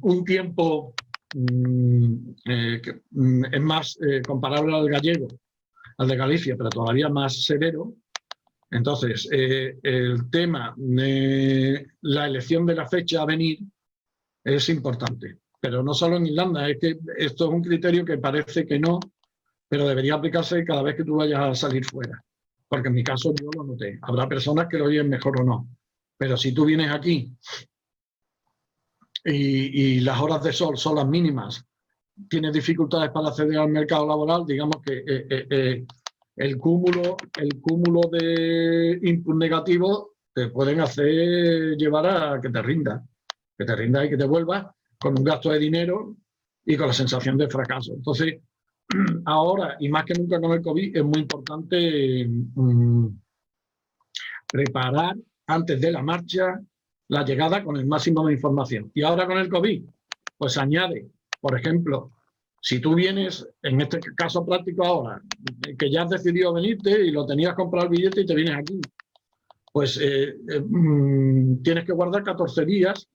un tiempo que es más comparable al gallego, al de Galicia, pero todavía más severo, Entonces, el tema de la elección de la fecha a venir es importante. Pero no solo en Irlanda, es que esto es un criterio que parece que no, pero debería aplicarse cada vez que tú vayas a salir fuera. Porque en mi caso yo lo noté. Habrá personas que lo oyen mejor o no. Pero si tú vienes aquí y las horas de sol son las mínimas, tienes dificultades para acceder al mercado laboral, digamos que el cúmulo de input negativos te pueden hacer llevar a que te rindas y que te vuelvas con un gasto de dinero y con la sensación de fracaso. Entonces, ahora, y más que nunca con el COVID, es muy importante preparar antes de la marcha la llegada con el máximo de información. Y ahora con el COVID, pues añade, por ejemplo, si tú vienes, en este caso práctico ahora, que ya has decidido venirte y lo tenías comprado el billete y te vienes aquí, pues tienes que guardar 14 días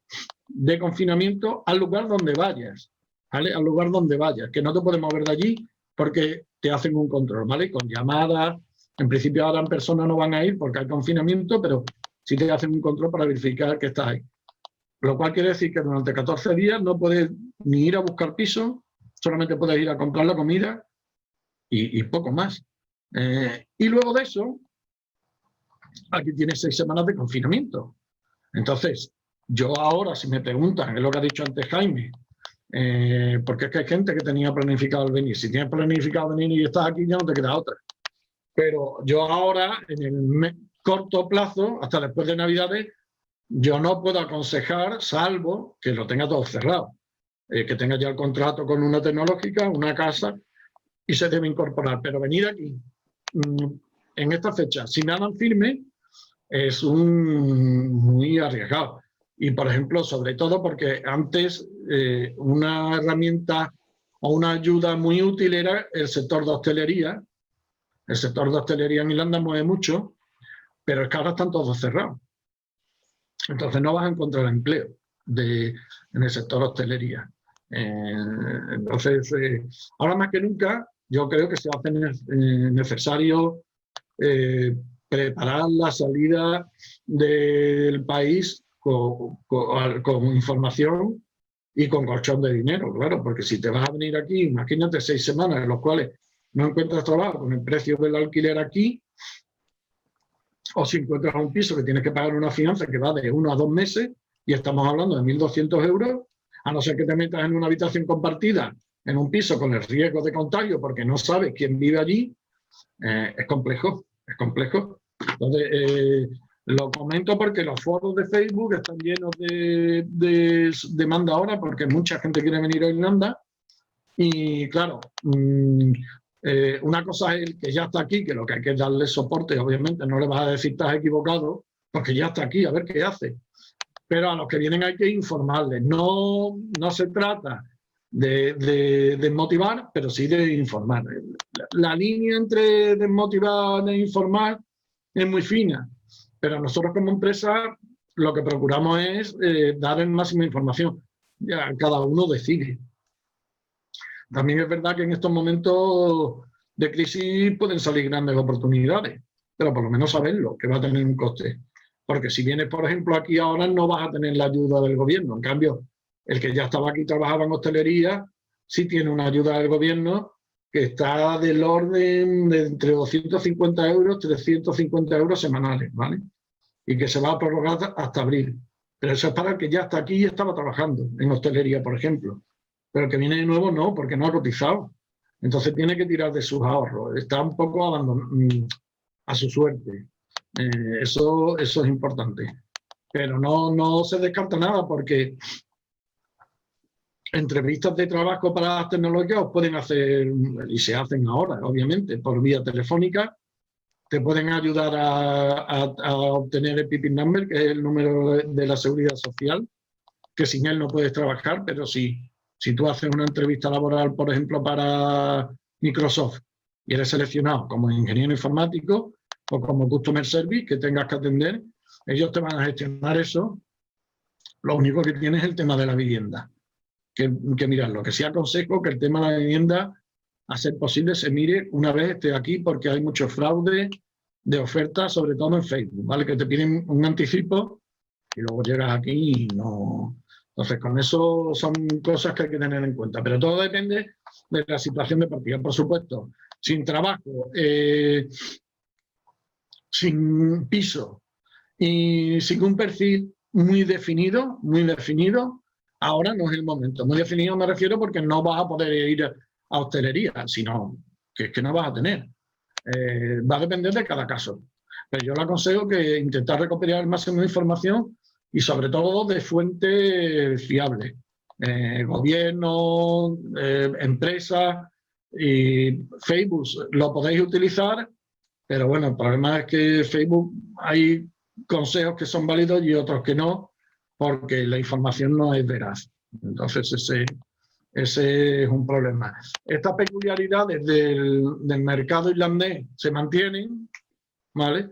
de confinamiento al lugar donde vayas, ¿vale? Al lugar donde vayas, que no te puedes mover de allí porque te hacen un control, ¿vale? Con llamadas, en principio ahora en persona no van a ir porque hay confinamiento, pero sí te hacen un control para verificar que estás ahí. Lo cual quiere decir que durante 14 días no puedes ni ir a buscar piso, solamente puedes ir a comprar la comida y poco más. Y luego de eso, aquí tienes 6 semanas de confinamiento. Entonces, yo ahora, si me preguntan, es lo que ha dicho antes Jaime, porque es que hay gente que tenía planificado el venir. Si tienes planificado venir y estás aquí, ya no te queda otra. Pero yo ahora, en el corto plazo, hasta después de Navidades, yo no puedo aconsejar, salvo que lo tenga todo cerrado, que tenga ya el contrato con una tecnológica, una casa, y se debe incorporar. Pero venir aquí, en esta fecha, sin nada firme, es muy arriesgado. Y, por ejemplo, sobre todo porque antes una herramienta o una ayuda muy útil era el sector de hostelería. El sector de hostelería en Irlanda mueve mucho, pero es que ahora están todos cerrados. Entonces no vas a encontrar empleo en el sector hostelería. Entonces, ahora más que nunca, yo creo que se hace necesario preparar la salida del país con información y con colchón de dinero, claro, porque si te vas a venir aquí, imagínate 6 semanas en las cuales no encuentras trabajo con el precio del alquiler aquí, o si encuentras un piso que tienes que pagar una fianza que va de 1 a 2 meses, y estamos hablando de 1.200 euros, a no ser que te metas en una habitación compartida, en un piso con el riesgo de contagio, porque no sabes quién vive allí, es complejo, es complejo. Entonces, lo comento porque los foros de Facebook están llenos de demanda ahora, porque mucha gente quiere venir a Irlanda, y claro, una cosa es el que ya está aquí, que lo que hay que es darle soporte, obviamente no le vas a decir estás equivocado, porque ya está aquí, a ver qué hace. Pero a los que vienen hay que informarles. No se trata de desmotivar, pero sí de informar. La línea entre desmotivar e informar es muy fina, pero nosotros como empresa lo que procuramos es dar el máximo información. Ya cada uno decide. También es verdad que en estos momentos de crisis pueden salir grandes oportunidades, pero por lo menos saberlo, que va a tener un coste. Porque si vienes, por ejemplo, aquí ahora no vas a tener la ayuda del gobierno. En cambio, el que ya estaba aquí y trabajaba en hostelería, sí tiene una ayuda del gobierno que está del orden de entre 250 euros, 350 euros semanales, ¿vale? Y que se va a prorrogar hasta abril. Pero eso es para el que ya está aquí y estaba trabajando en hostelería, por ejemplo. Pero el que viene de nuevo no, porque no ha cotizado. Entonces tiene que tirar de sus ahorros. Está un poco abandonado a su suerte. Eso es importante. Pero no se descarta nada, porque entrevistas de trabajo para las tecnológicas pueden hacer, y se hacen ahora, obviamente, por vía telefónica. Te pueden ayudar a obtener el PIN number, que es el número de la seguridad social, que sin él no puedes trabajar, pero si tú haces una entrevista laboral, por ejemplo, para Microsoft y eres seleccionado como ingeniero informático o como customer service que tengas que atender, ellos te van a gestionar eso. Lo único que tienes es el tema de la vivienda. Que mirad, lo que sí aconsejo que el tema de la vivienda, a ser posible, se mire una vez esté aquí, porque hay mucho fraude de ofertas, sobre todo en Facebook, ¿vale? Que te piden un anticipo y luego llegas aquí y no... Entonces, con eso son cosas que hay que tener en cuenta. Pero todo depende de la situación de partida. Por supuesto, sin trabajo, sin piso y sin un perfil muy definido, ahora no es el momento. Muy definido me refiero porque no vas a poder ir a hostelería, sino que es que no vas a tener. Va a depender de cada caso. Pero yo le aconsejo que intentar recopilar el máximo de información y sobre todo de fuentes fiables. Gobierno, empresas y Facebook lo podéis utilizar, pero bueno, el problema es que Facebook hay consejos que son válidos y otros que no, porque la información no es veraz. Entonces ese es un problema. Estas peculiaridades del mercado irlandés se mantienen, ¿vale?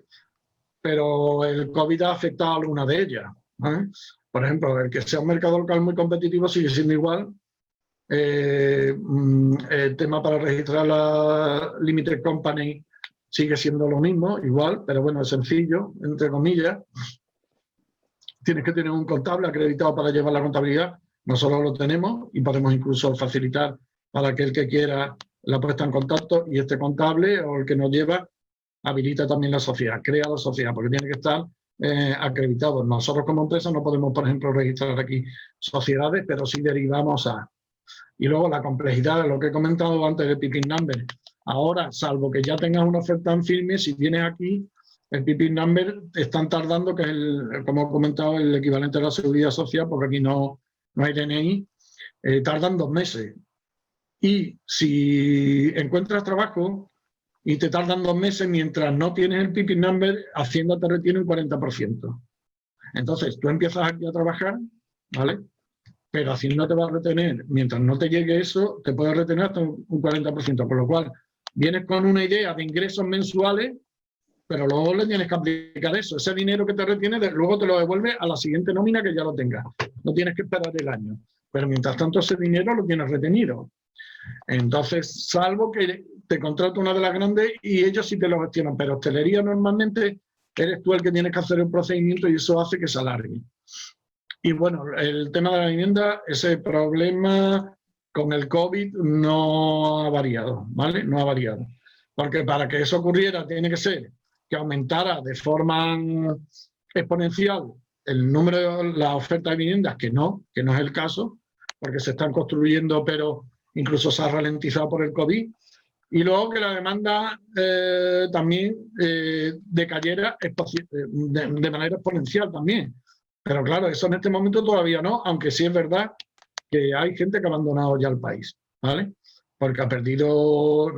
Pero el COVID ha afectado a alguna de ellas, ¿vale? Por ejemplo, el que sea un mercado local muy competitivo sigue siendo igual. El tema para registrar la Limited Company sigue siendo lo mismo, igual, pero bueno, es sencillo, entre comillas. Tienes que tener un contable acreditado para llevar la contabilidad. Nosotros lo tenemos y podemos incluso facilitar para aquel que quiera la puesta en contacto, y este contable o el que nos lleva habilita también la sociedad, crea la sociedad, porque tiene que estar acreditado. Nosotros como empresa no podemos, por ejemplo, registrar aquí sociedades, pero sí derivamos a... Y luego la complejidad de lo que he comentado antes del PIN number. Ahora, salvo que ya tengas una oferta en firme, si vienes aquí, el PIN number están tardando, que es, como he comentado, el equivalente a la seguridad social, porque aquí no hay DNI, tardan 2 meses. Y si encuentras trabajo y te tardan 2 meses, mientras no tienes el PIN number, Hacienda te retiene un 40%. Entonces, tú empiezas aquí a trabajar, ¿vale? Pero Hacienda te va a retener, mientras no te llegue eso, te puede retener hasta un 40%, por lo cual vienes con una idea de ingresos mensuales, pero luego le tienes que aplicar eso. Ese dinero que te retiene, luego te lo devuelve a la siguiente nómina que ya lo tengas. No tienes que esperar el año. Pero mientras tanto ese dinero lo tienes retenido. Entonces, salvo que te contrate una de las grandes y ellos sí te lo gestionan, pero hostelería normalmente eres tú el que tienes que hacer el procedimiento y eso hace que se alargue. Y bueno, el tema de la vivienda, ese problema con el COVID no ha variado, ¿vale? No ha variado. Porque para que eso ocurriera tiene que ser que aumentara de forma exponencial el número de la oferta de viviendas, que no es el caso, porque se están construyendo, pero incluso se ha ralentizado por el COVID. Y luego que la demanda también decayera de manera exponencial también. Pero claro, eso en este momento todavía no, aunque sí es verdad que hay gente que ha abandonado ya el país, ¿vale? Porque ha perdido,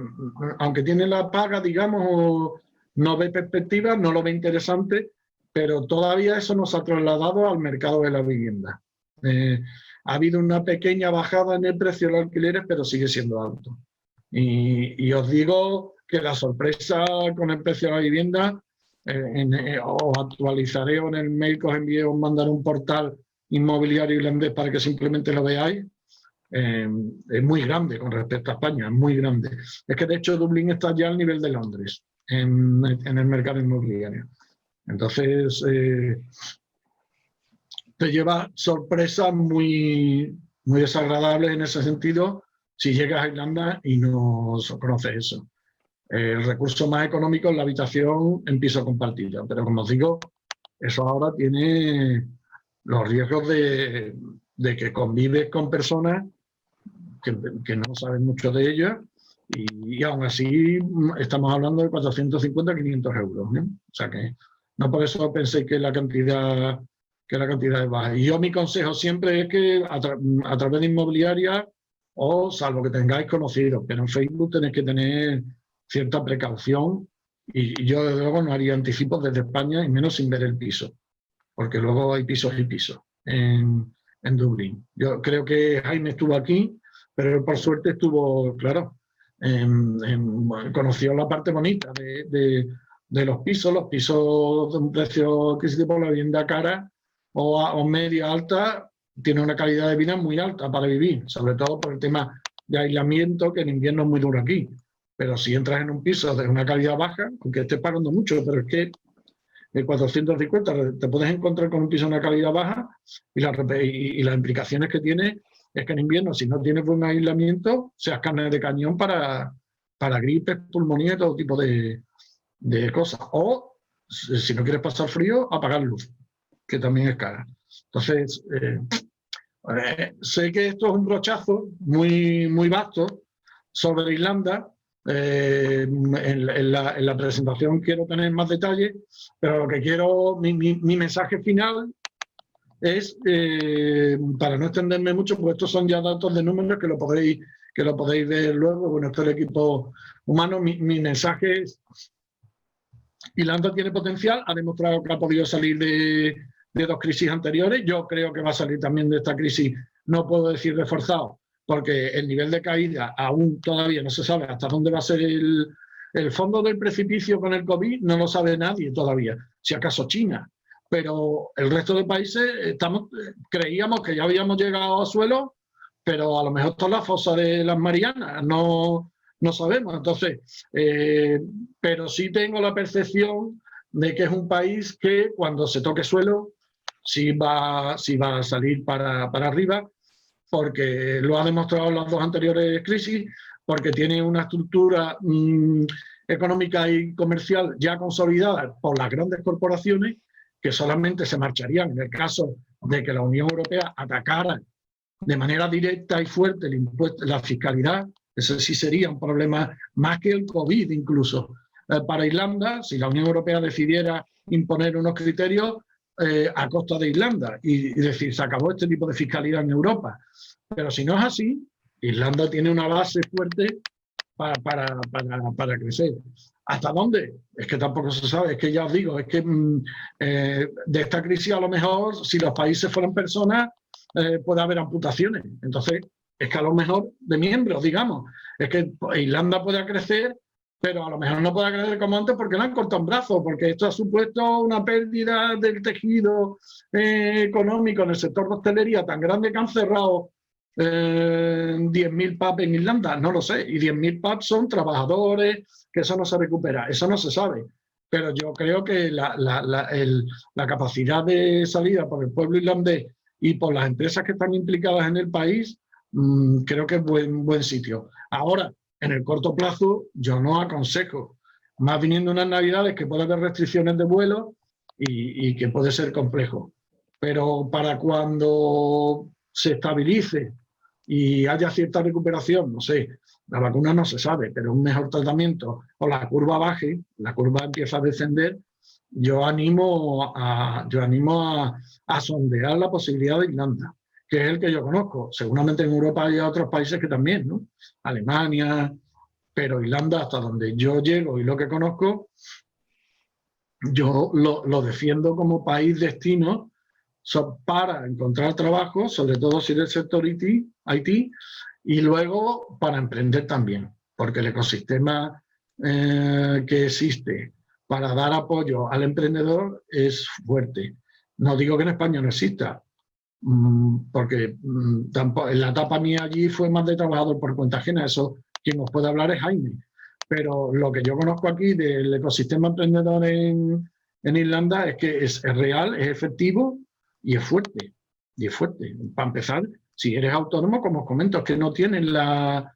aunque tiene la paga, digamos, no ve perspectiva, no lo ve interesante, pero todavía eso no se ha trasladado al mercado de la vivienda. Ha habido una pequeña bajada en el precio de los alquileres, pero sigue siendo alto. Y os digo que la sorpresa con el precio de la vivienda, os actualizaré en el mail que os envié, os mandaré un portal inmobiliario irlandés para que simplemente lo veáis. Es muy grande con respecto a España, es muy grande. Es que de hecho Dublín está ya al nivel de Londres en el mercado inmobiliario. Entonces, te lleva sorpresas muy, muy desagradables en ese sentido si llegas a Irlanda y no conoces eso. El recurso más económico es la habitación en piso compartido, pero como os digo, eso ahora tiene los riesgos de que convives con personas que no saben mucho de ellas y aún así estamos hablando de 450 500 euros, ¿no? O sea que no por eso penséis que la cantidad es baja. Y yo mi consejo siempre es que a través de inmobiliaria, o salvo que tengáis conocidos, pero en Facebook tenéis que tener cierta precaución y yo desde luego no haría anticipos desde España y menos sin ver el piso, porque luego hay pisos y pisos en Dublín. Yo creo que Jaime estuvo aquí, pero él por suerte estuvo, claro, conoció la parte bonita de los pisos de un precio adquisitivo por la vivienda cara o media alta, tiene una calidad de vida muy alta para vivir, sobre todo por el tema de aislamiento, que en invierno es muy duro aquí. Pero si entras en un piso de una calidad baja, aunque estés pagando mucho, pero es que de 450 te puedes encontrar con un piso de una calidad baja y las implicaciones que tiene es que en invierno, si no tienes buen aislamiento, seas carne de cañón para gripes, pulmonía y todo tipo de cosas. O, si no quieres pasar frío, apagar luz, que también es cara. Entonces, sé que esto es un brochazo muy, muy vasto sobre Irlanda. En la presentación quiero tener más detalles, pero lo que quiero, mi mensaje final es, para no extenderme mucho, porque estos son ya datos de números que lo podéis ver luego. Bueno, esto es el equipo humano. Mi mensaje es: Irlanda tiene potencial, ha demostrado que ha podido salir de 2 crisis anteriores. Yo creo que va a salir también de esta crisis, no puedo decir reforzado, porque el nivel de caída aún todavía no se sabe hasta dónde va a ser el fondo del precipicio con el COVID, no lo sabe nadie todavía, si acaso China. Pero el resto de países creíamos que ya habíamos llegado a suelo, pero a lo mejor está en la fosa de las Marianas, no sabemos. Entonces, pero sí tengo la percepción de que es un país que cuando se toque suelo sí va a salir para arriba, porque lo ha demostrado en las 2 anteriores crisis, porque tiene una estructura económica y comercial ya consolidada por las grandes corporaciones, que solamente se marcharían en el caso de que la Unión Europea atacara de manera directa y fuerte el impuesto, la fiscalidad. Eso sí sería un problema más que el COVID incluso. Para Irlanda, si la Unión Europea decidiera imponer unos criterios a costa de Irlanda y decir, se acabó este tipo de fiscalidad en Europa. Pero si no es así, Irlanda tiene una base fuerte para crecer. ¿Hasta dónde? Es que tampoco se sabe. Es que ya os digo, es que de esta crisis a lo mejor, si los países fueran personas, puede haber amputaciones. Entonces, es que a lo mejor de miembros, digamos, es que Irlanda puede crecer, pero a lo mejor no puede crecer como antes porque le han cortado un brazo, porque esto ha supuesto una pérdida del tejido económico en el sector de hostelería tan grande que han cerrado 10.000 pubs en Irlanda, no lo sé, y 10.000 pubs son trabajadores, que eso no se recupera, eso no se sabe. Pero yo creo que la capacidad de salida por el pueblo irlandés y por las empresas que están implicadas en el país, creo que es buen sitio. Ahora, en el corto plazo, yo no aconsejo, más viniendo unas navidades que puede haber restricciones de vuelo y que puede ser complejo. Pero para cuando se estabilice y haya cierta recuperación, no sé, la vacuna no se sabe, pero un mejor tratamiento o la curva baje, la curva empieza a descender, yo animo a sondear la posibilidad de Irlanda, que es el que yo conozco. Seguramente en Europa hay otros países que también, ¿no? Alemania, pero Irlanda, hasta donde yo llego y lo que conozco, yo lo defiendo como país destino para encontrar trabajo, sobre todo si eres del sector IT, y luego para emprender también, porque el ecosistema que existe para dar apoyo al emprendedor es fuerte. No digo que en España no exista, porque tampoco, en la etapa mía allí fue más de trabajador por cuenta ajena. Eso quien nos puede hablar es Jaime. Pero lo que yo conozco aquí del ecosistema emprendedor en Irlanda es que es real, es efectivo y es fuerte. Y es fuerte. Para empezar, si eres autónomo, como os comento, es que no tienes la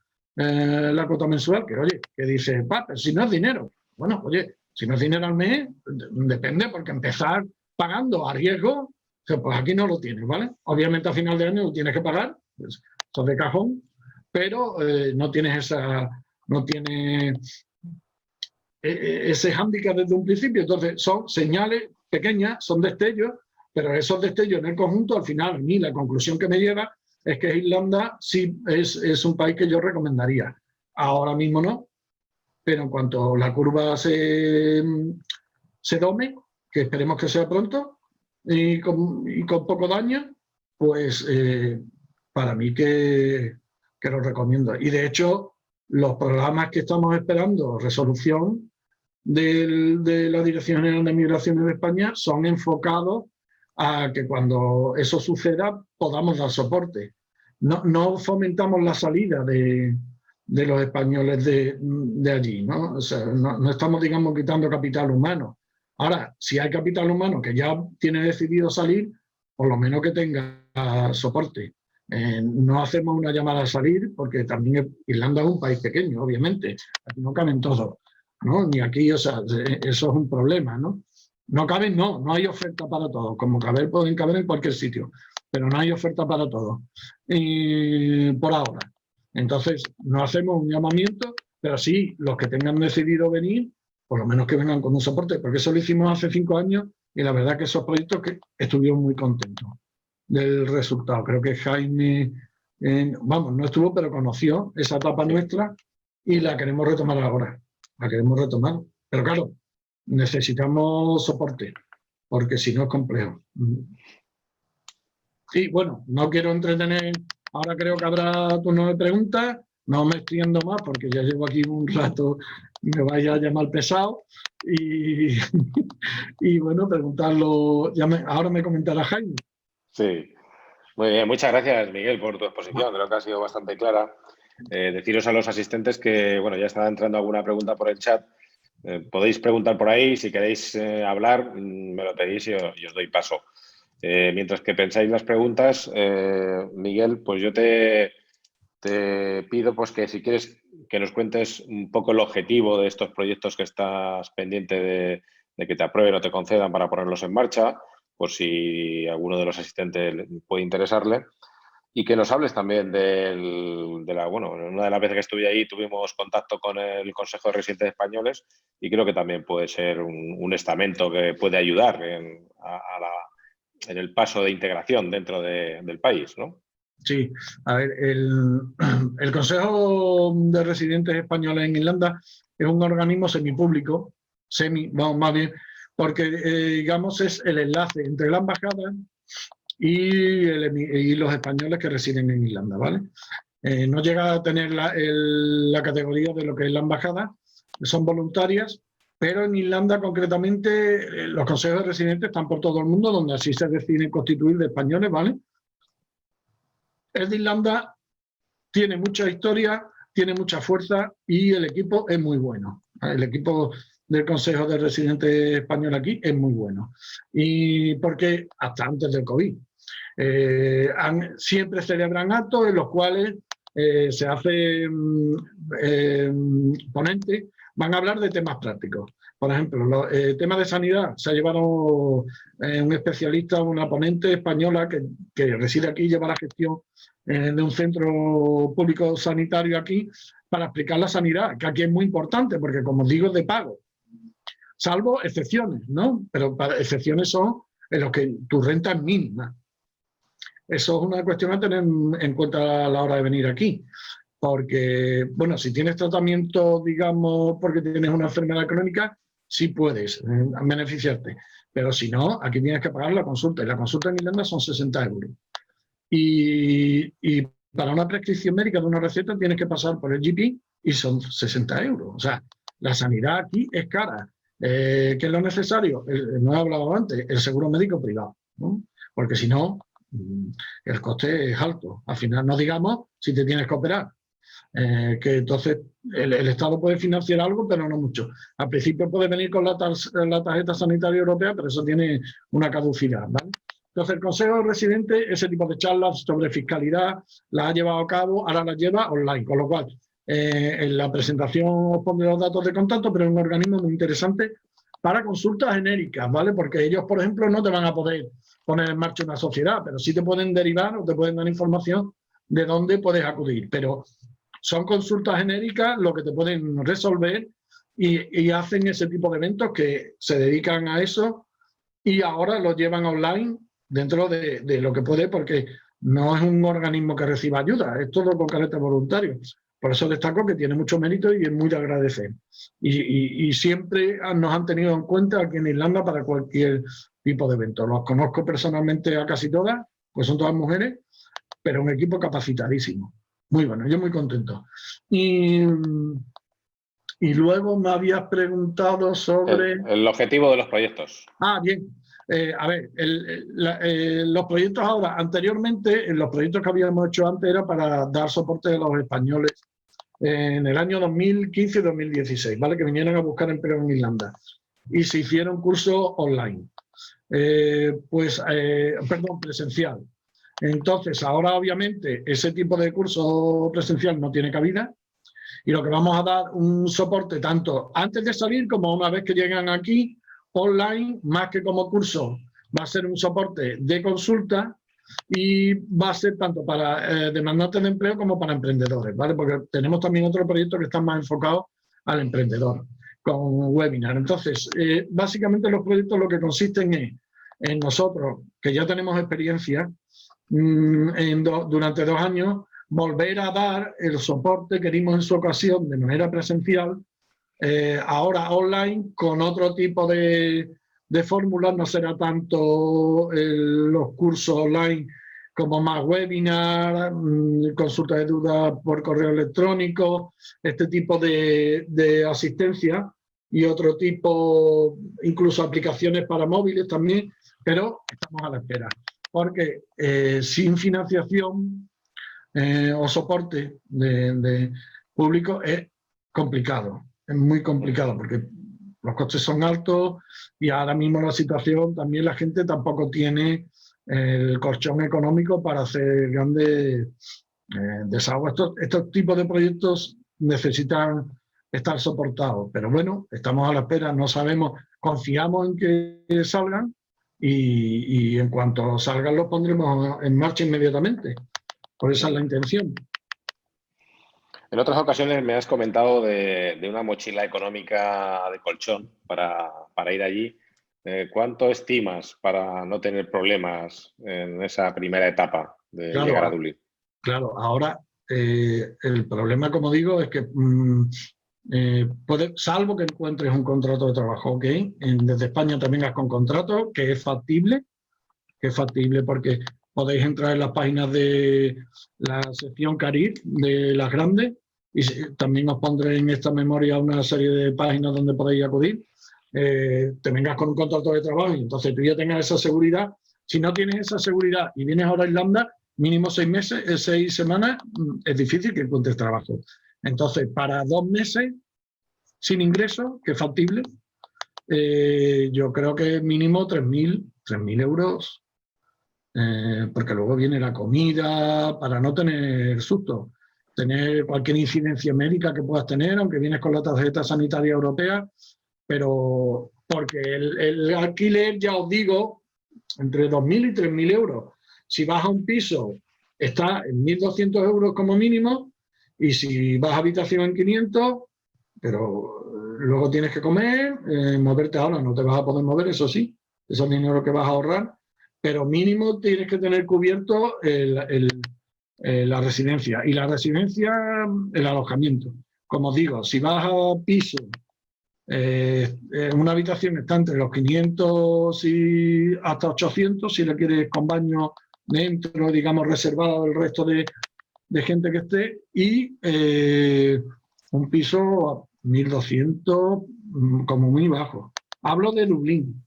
cuota mensual, que oye, que dices, pero si no es dinero. Bueno, oye, si no es dinero al mes, depende, porque empezar pagando a riesgo, pues aquí no lo tienes, ¿vale? Obviamente a final de año lo tienes que pagar, pues, esto es de cajón, pero no tienes ese hándicap desde un principio. Entonces son señales pequeñas, son destellos, pero esos destellos en el conjunto, al final, a mí la conclusión que me lleva es que Irlanda sí es un país que yo recomendaría. Ahora mismo no, pero en cuanto la curva se dome, que esperemos que sea pronto, y con poco daño, pues para mí que lo recomiendo. Y de hecho, los programas que estamos esperando, resolución de la Dirección General de Migraciones de España, son enfocados a que cuando eso suceda podamos dar soporte. No fomentamos la salida de de los españoles de allí, ¿no? O sea, no estamos, digamos, quitando capital humano. Ahora, si hay capital humano que ya tiene decidido salir, por lo menos que tenga soporte. No hacemos una llamada a salir porque también Irlanda es un país pequeño, obviamente. Aquí no caben todos, ¿no? Ni aquí, o sea, eso es un problema, ¿no? No caben, no hay oferta para todos. Como caber, pueden caber en cualquier sitio, pero no hay oferta para todos. Y por ahora. Entonces, no hacemos un llamamiento, pero sí, los que tengan decidido venir, por lo menos que vengan con un soporte, porque eso lo hicimos hace 5 años y la verdad que esos proyectos que estuvieron muy contentos del resultado. Creo que Jaime, vamos, no estuvo, pero conoció esa etapa nuestra y la queremos retomar ahora. La queremos retomar. Pero claro, necesitamos soporte, porque si no es complejo. Sí, bueno, no quiero entretener. Ahora creo que habrá turno de preguntas. No me extiendo más porque ya llevo aquí un rato y me vaya a llamar pesado. Y, y bueno, preguntarlo. Ahora me comentará Jaime. Sí, muy bien. Muchas gracias, Miguel, por tu exposición. Creo que ha sido bastante clara. Deciros a los asistentes que, bueno, ya está entrando alguna pregunta por el chat. Podéis preguntar por ahí. Si queréis hablar, me lo pedís y os doy paso. Mientras que pensáis las preguntas, Miguel, pues yo te pido pues que si quieres que nos cuentes un poco el objetivo de estos proyectos que estás pendiente de que te aprueben o te concedan para ponerlos en marcha, por si alguno de los asistentes puede interesarle. Y que nos hables también bueno, una de las veces que estuve ahí tuvimos contacto con el Consejo de Residentes Españoles y creo que también puede ser un estamento que puede ayudar en el paso de integración dentro del país, ¿no? Sí, a ver, el Consejo de Residentes Españoles en Irlanda es un organismo semipúblico, vamos, más bien, porque, digamos, es el enlace entre la embajada y los españoles que residen en Irlanda, ¿vale? No llega a tener la categoría de lo que es la embajada, son voluntarias, pero en Irlanda concretamente los consejos de residentes están por todo el mundo, donde así se deciden constituir de españoles, ¿vale? El de Irlanda tiene mucha historia, tiene mucha fuerza y el equipo es muy bueno. El equipo del Consejo de Residentes Español aquí es muy bueno. Y porque hasta antes del COVID. Siempre celebran actos en los cuales se hace ponentes, van a hablar de temas prácticos. Por ejemplo, temas de sanidad, se ha llevado un especialista, una ponente española que reside aquí y lleva la gestión de un centro público sanitario aquí para explicar la sanidad, que aquí es muy importante porque, como os digo, es de pago, salvo excepciones, ¿no? Pero para excepciones son en los que tu renta es mínima. Eso es una cuestión a tener en cuenta a la hora de venir aquí. Porque, bueno, si tienes tratamiento, digamos, porque tienes una enfermedad crónica, sí puedes beneficiarte. Pero si no, aquí tienes que pagar la consulta. Y la consulta en Irlanda son 60 euros. Y para una prescripción médica de una receta tienes que pasar por el GP y son 60 euros. O sea, la sanidad aquí es cara. ¿Qué es lo necesario? No he hablado antes, el seguro médico privado, ¿no? Porque si no, el coste es alto. Al final, no digamos si te tienes que operar. Que entonces el Estado puede financiar algo, pero no mucho. Al principio puede venir con la tarjeta sanitaria europea, pero eso tiene una caducidad, ¿vale? Entonces el Consejo de Residentes, ese tipo de charlas sobre fiscalidad, las ha llevado a cabo, ahora las lleva online, con lo cual en la presentación os pondré los datos de contacto, pero es un organismo muy interesante para consultas genéricas, ¿vale? Porque ellos, por ejemplo, no te van a poder poner en marcha una sociedad, pero sí te pueden derivar o te pueden dar información de dónde puedes acudir, pero son consultas genéricas lo que te pueden resolver y hacen ese tipo de eventos que se dedican a eso y ahora los llevan online dentro de lo que puede, porque no es un organismo que reciba ayuda, es todo con carácter voluntario. Por eso destaco que tiene mucho mérito y es muy de agradecer. Y siempre nos han tenido en cuenta aquí en Irlanda para cualquier tipo de evento. Los conozco personalmente a casi todas, pues son todas mujeres, pero un equipo capacitadísimo. Muy bueno, yo muy contento. Y luego me habías preguntado sobre... El objetivo de los proyectos. Ah, bien. A ver, los proyectos ahora, anteriormente, los proyectos que habíamos hecho antes era para dar soporte a los españoles en el año 2015 y 2016, ¿vale? Que vinieran a buscar empleo en Irlanda. Y se hicieron cursos online. Perdón, presencial. Entonces, ahora obviamente ese tipo de curso presencial no tiene cabida y lo que vamos a dar un soporte tanto antes de salir como una vez que llegan aquí, online, más que como curso, va a ser un soporte de consulta y va a ser tanto para demandantes de empleo como para emprendedores, ¿vale? Porque tenemos también otro proyecto que está más enfocado al emprendedor, con webinar. Entonces, básicamente los proyectos lo que consisten es en nosotros, que ya tenemos experiencia, durante 2 años, volver a dar el soporte que dimos en su ocasión de manera presencial, ahora online, con otro tipo de fórmulas. No será tanto los cursos online como más webinar, consulta de dudas por correo electrónico, este tipo de asistencia y otro tipo, incluso aplicaciones para móviles también, pero estamos a la espera. Porque sin financiación o soporte de público es complicado, es muy complicado porque los costes son altos y ahora mismo la situación también la gente tampoco tiene el colchón económico para hacer grandes desahogos. Estos tipos de proyectos necesitan estar soportados, pero bueno, estamos a la espera, no sabemos, confiamos en que salgan y en cuanto salgan los pondremos en marcha inmediatamente. Por esa es la intención. En otras ocasiones me has comentado de una mochila económica de colchón para ir allí. ¿Cuánto estimas para no tener problemas en esa primera etapa de llegar a Dublín? Claro, ahora el problema, como digo, es que salvo que encuentres un contrato de trabajo, ¿ok? Desde España también has con contrato, que es factible porque podéis entrar en las páginas de la sección Career de las grandes y también os pondré en esta memoria una serie de páginas donde podéis acudir. Te vengas con un contrato de trabajo y entonces tú ya tengas esa seguridad. Si no tienes esa seguridad y vienes ahora a Irlanda, mínimo 6 meses, 6 semanas, es difícil que encuentres trabajo. Entonces, para 2 meses sin ingreso, que es factible, yo creo que mínimo 3.000 euros, porque luego viene la comida, para no tener susto, tener cualquier incidencia médica que puedas tener, aunque vienes con la tarjeta sanitaria europea, pero porque el alquiler, ya os digo, entre 2.000 y 3.000 euros. Si vas a un piso, está en 1.200 euros como mínimo, y si vas a habitación en 500, pero luego tienes que comer, moverte ahora, no te vas a poder mover, eso sí, ese es dinero que vas a ahorrar, pero mínimo tienes que tener cubierto la residencia. Y la residencia, el alojamiento. Como os digo, si vas a piso, una habitación está entre los 500 y hasta 800, si la quieres con baño dentro, digamos, reservado del resto de gente que esté, y un piso a 1.200 como muy bajo. Hablo de Dublín.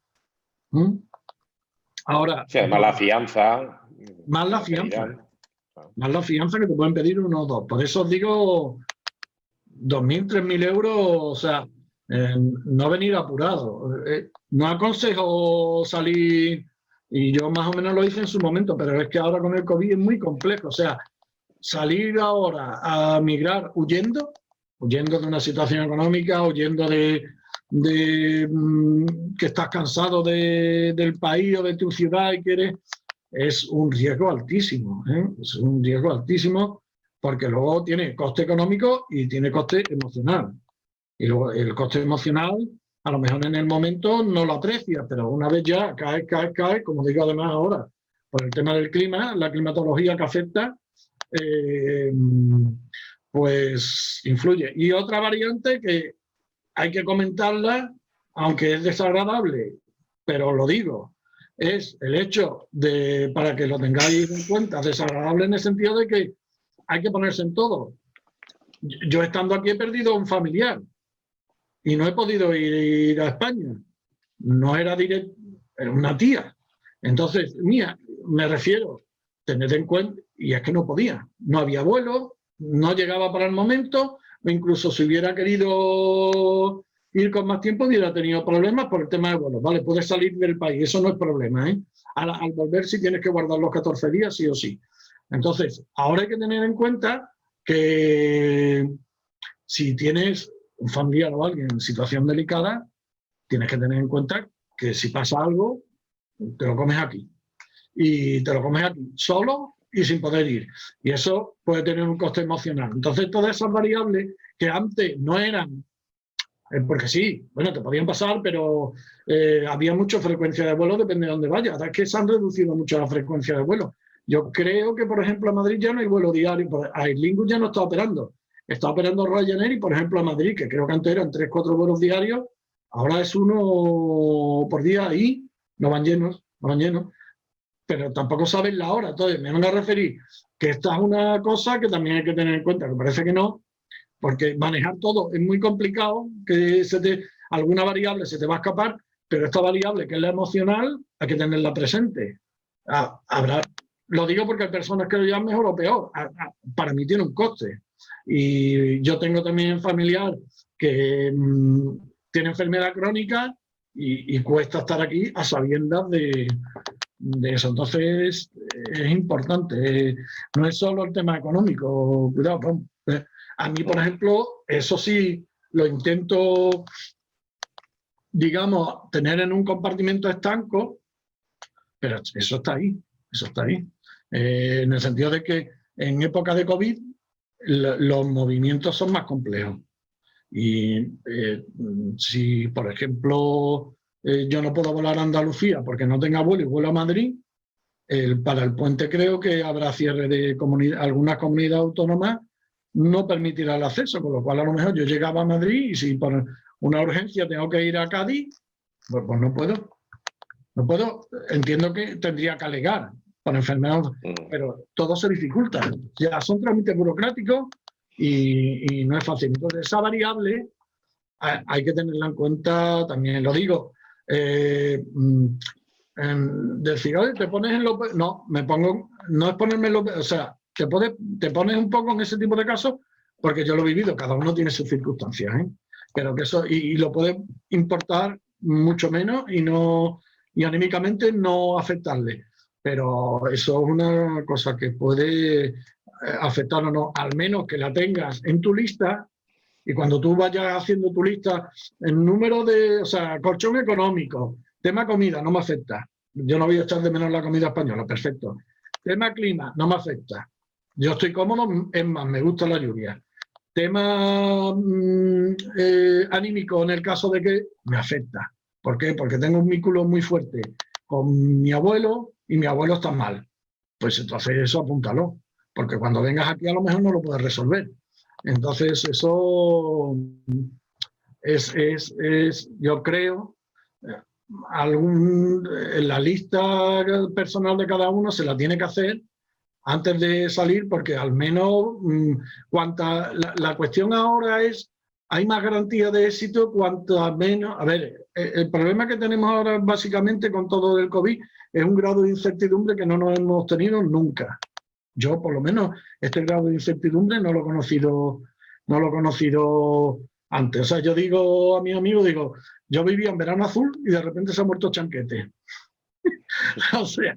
Ahora, sí, además la fianza. Más la fianza que te pueden pedir 1 o 2. Por eso os digo 2.000, 3.000 euros, o sea, no venir apurado. No aconsejo salir, y yo más o menos lo hice en su momento, pero es que ahora con el COVID es muy complejo. O sea, salir ahora a migrar huyendo de una situación económica, huyendo de que estás cansado del país o de tu ciudad y quieres, es un riesgo altísimo, es un riesgo altísimo, porque luego tiene coste económico y tiene coste emocional. Y luego el coste emocional, a lo mejor en el momento no lo aprecias, pero una vez ya cae, como digo además ahora, por el tema del clima, la climatología que afecta, pues influye. Y otra variante que hay que comentarla, aunque es desagradable, pero lo digo, es el hecho de, para que lo tengáis en cuenta, desagradable en el sentido de que hay que ponerse en todo. Yo estando aquí he perdido a un familiar y no he podido ir a España. No era directo, era una tía. Entonces, me refiero, tened en cuenta, y es que no podía, no había vuelo, no llegaba para el momento, o incluso si hubiera querido ir con más tiempo hubiera tenido problemas por el tema de vuelos. Vale, puedes salir del país, eso no es problema, ¿eh? Al volver sí tienes que guardar los 14 días, sí o sí. Entonces, ahora hay que tener en cuenta que si tienes un familiar o alguien en situación delicada, tienes que tener en cuenta que si pasa algo, te lo comes aquí. Y te lo comes aquí, solo y sin poder ir. Y eso puede tener un coste emocional. Entonces, todas esas variables que antes no eran, porque sí, bueno, te podían pasar, pero había mucha frecuencia de vuelo, depende de dónde vayas. Ahora es que se han reducido mucho la frecuencia de vuelo. Yo creo que, por ejemplo, a Madrid ya no hay vuelo diario. Aer Lingus ya no está operando. Está operando Ryanair y, por ejemplo, a Madrid, que creo que antes eran 3 o 4 vuelos diarios, ahora es uno por día y no van llenos, no van llenos. Pero tampoco saben la hora. Entonces, me van a referir que esta es una cosa que también hay que tener en cuenta, que parece que no, porque manejar todo es muy complicado, que alguna variable se te va a escapar, pero esta variable, que es la emocional, hay que tenerla presente. Lo digo porque hay personas que lo llaman mejor o peor. Para mí tiene un coste. Y yo tengo también familiar que tiene enfermedad crónica y cuesta estar aquí a sabiendas de eso. Entonces, es importante. No es solo el tema económico. Cuidado. A mí, por ejemplo, eso sí lo intento, digamos, tener en un compartimento estanco, pero eso está ahí, eso está ahí. En el sentido de que en época de COVID los movimientos son más complejos. Y si, por ejemplo, yo no puedo volar a Andalucía porque no tenga vuelo y vuelo a Madrid, para el puente creo que habrá cierre de algunas comunidades autónomas, no permitirá el acceso, con lo cual a lo mejor yo llegaba a Madrid y si por una urgencia tengo que ir a Cádiz, pues no puedo. No puedo. Entiendo que tendría que alegar por enfermedad, pero todo se dificulta. Ya son trámites burocráticos y no es fácil. Entonces, esa variable hay que tenerla en cuenta también. Lo digo, del cigarro te pones en lo... No, me pongo... No es ponerme en lo... O sea, te pones un poco en ese tipo de casos porque yo lo he vivido. Cada uno tiene sus circunstancias, ¿eh? Pero que eso... Y lo puede importar mucho menos y anímicamente no afectarle. Pero eso es una cosa que puede afectar o no. Al menos que la tengas en tu lista y cuando tú vayas haciendo tu lista, el número de... O sea, colchón económico, tema comida, no me afecta. Yo no voy a echar de menos la comida española, perfecto. Tema clima, no me afecta. Yo estoy cómodo, es más, me gusta la lluvia. Tema anímico, en el caso de que me afecta. ¿Por qué? Porque tengo un vínculo muy fuerte con mi abuelo y mi abuelo está mal. Pues entonces eso apúntalo, porque cuando vengas aquí a lo mejor no lo puedes resolver. Entonces eso yo creo, en la lista personal de cada uno se la tiene que hacer antes de salir, porque al menos la cuestión ahora es, hay más garantía de éxito cuanto menos. A ver, el problema que tenemos ahora básicamente con todo el COVID es un grado de incertidumbre que no nos hemos tenido nunca. Yo, por lo menos, este grado de incertidumbre no lo he conocido antes. O sea, yo digo a mis amigos, yo vivía en Verano Azul y de repente se ha muerto Chanquete. O sea,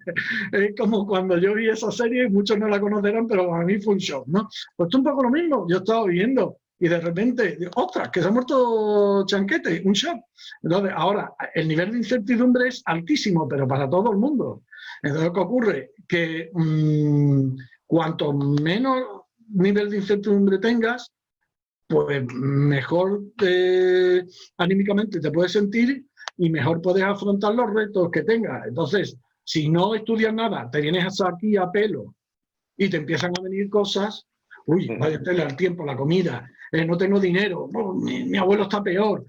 es como cuando yo vi esa serie, muchos no la conocerán, pero a mí fue un shock, ¿no? Pues es un poco lo mismo, yo estaba viendo y de repente, ¡ostras, que se ha muerto Chanquete! Un shock. Entonces, ahora, el nivel de incertidumbre es altísimo, pero para todo el mundo. Entonces, ¿qué ocurre? Que cuanto menos nivel de incertidumbre tengas, pues mejor anímicamente te puedes sentir y mejor puedes afrontar los retos que tengas. Entonces, si no estudias nada, te vienes aquí a pelo y te empiezan a venir cosas, vaya tela, el tiempo, la comida, no tengo dinero, mi abuelo está peor,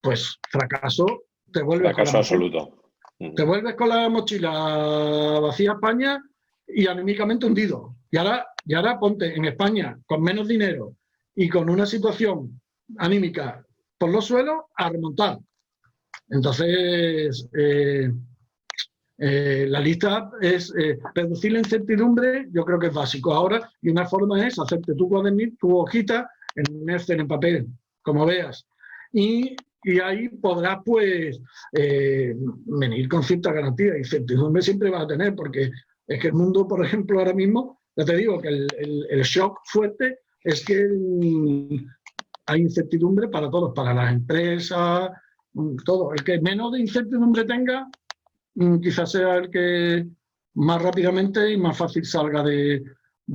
pues fracaso, te vuelves fracaso absoluto. Te vuelves con la mochila vacía a España y anímicamente hundido. Y ahora ponte en España con menos dinero y con una situación anímica por los suelos a remontar. Entonces, La lista es reducir la incertidumbre, yo creo que es básico ahora, y una forma es hacerte tu cuadernillo, tu hojita, en un Excel, en papel, como veas. Y ahí podrás, pues, venir con cierta garantía. Incertidumbre siempre vas a tener, porque es que el mundo, por ejemplo, ahora mismo, ya te digo que el shock fuerte es que hay incertidumbre para todos, para las empresas, todo. El que menos de incertidumbre tenga, quizás sea el que más rápidamente y más fácil salga de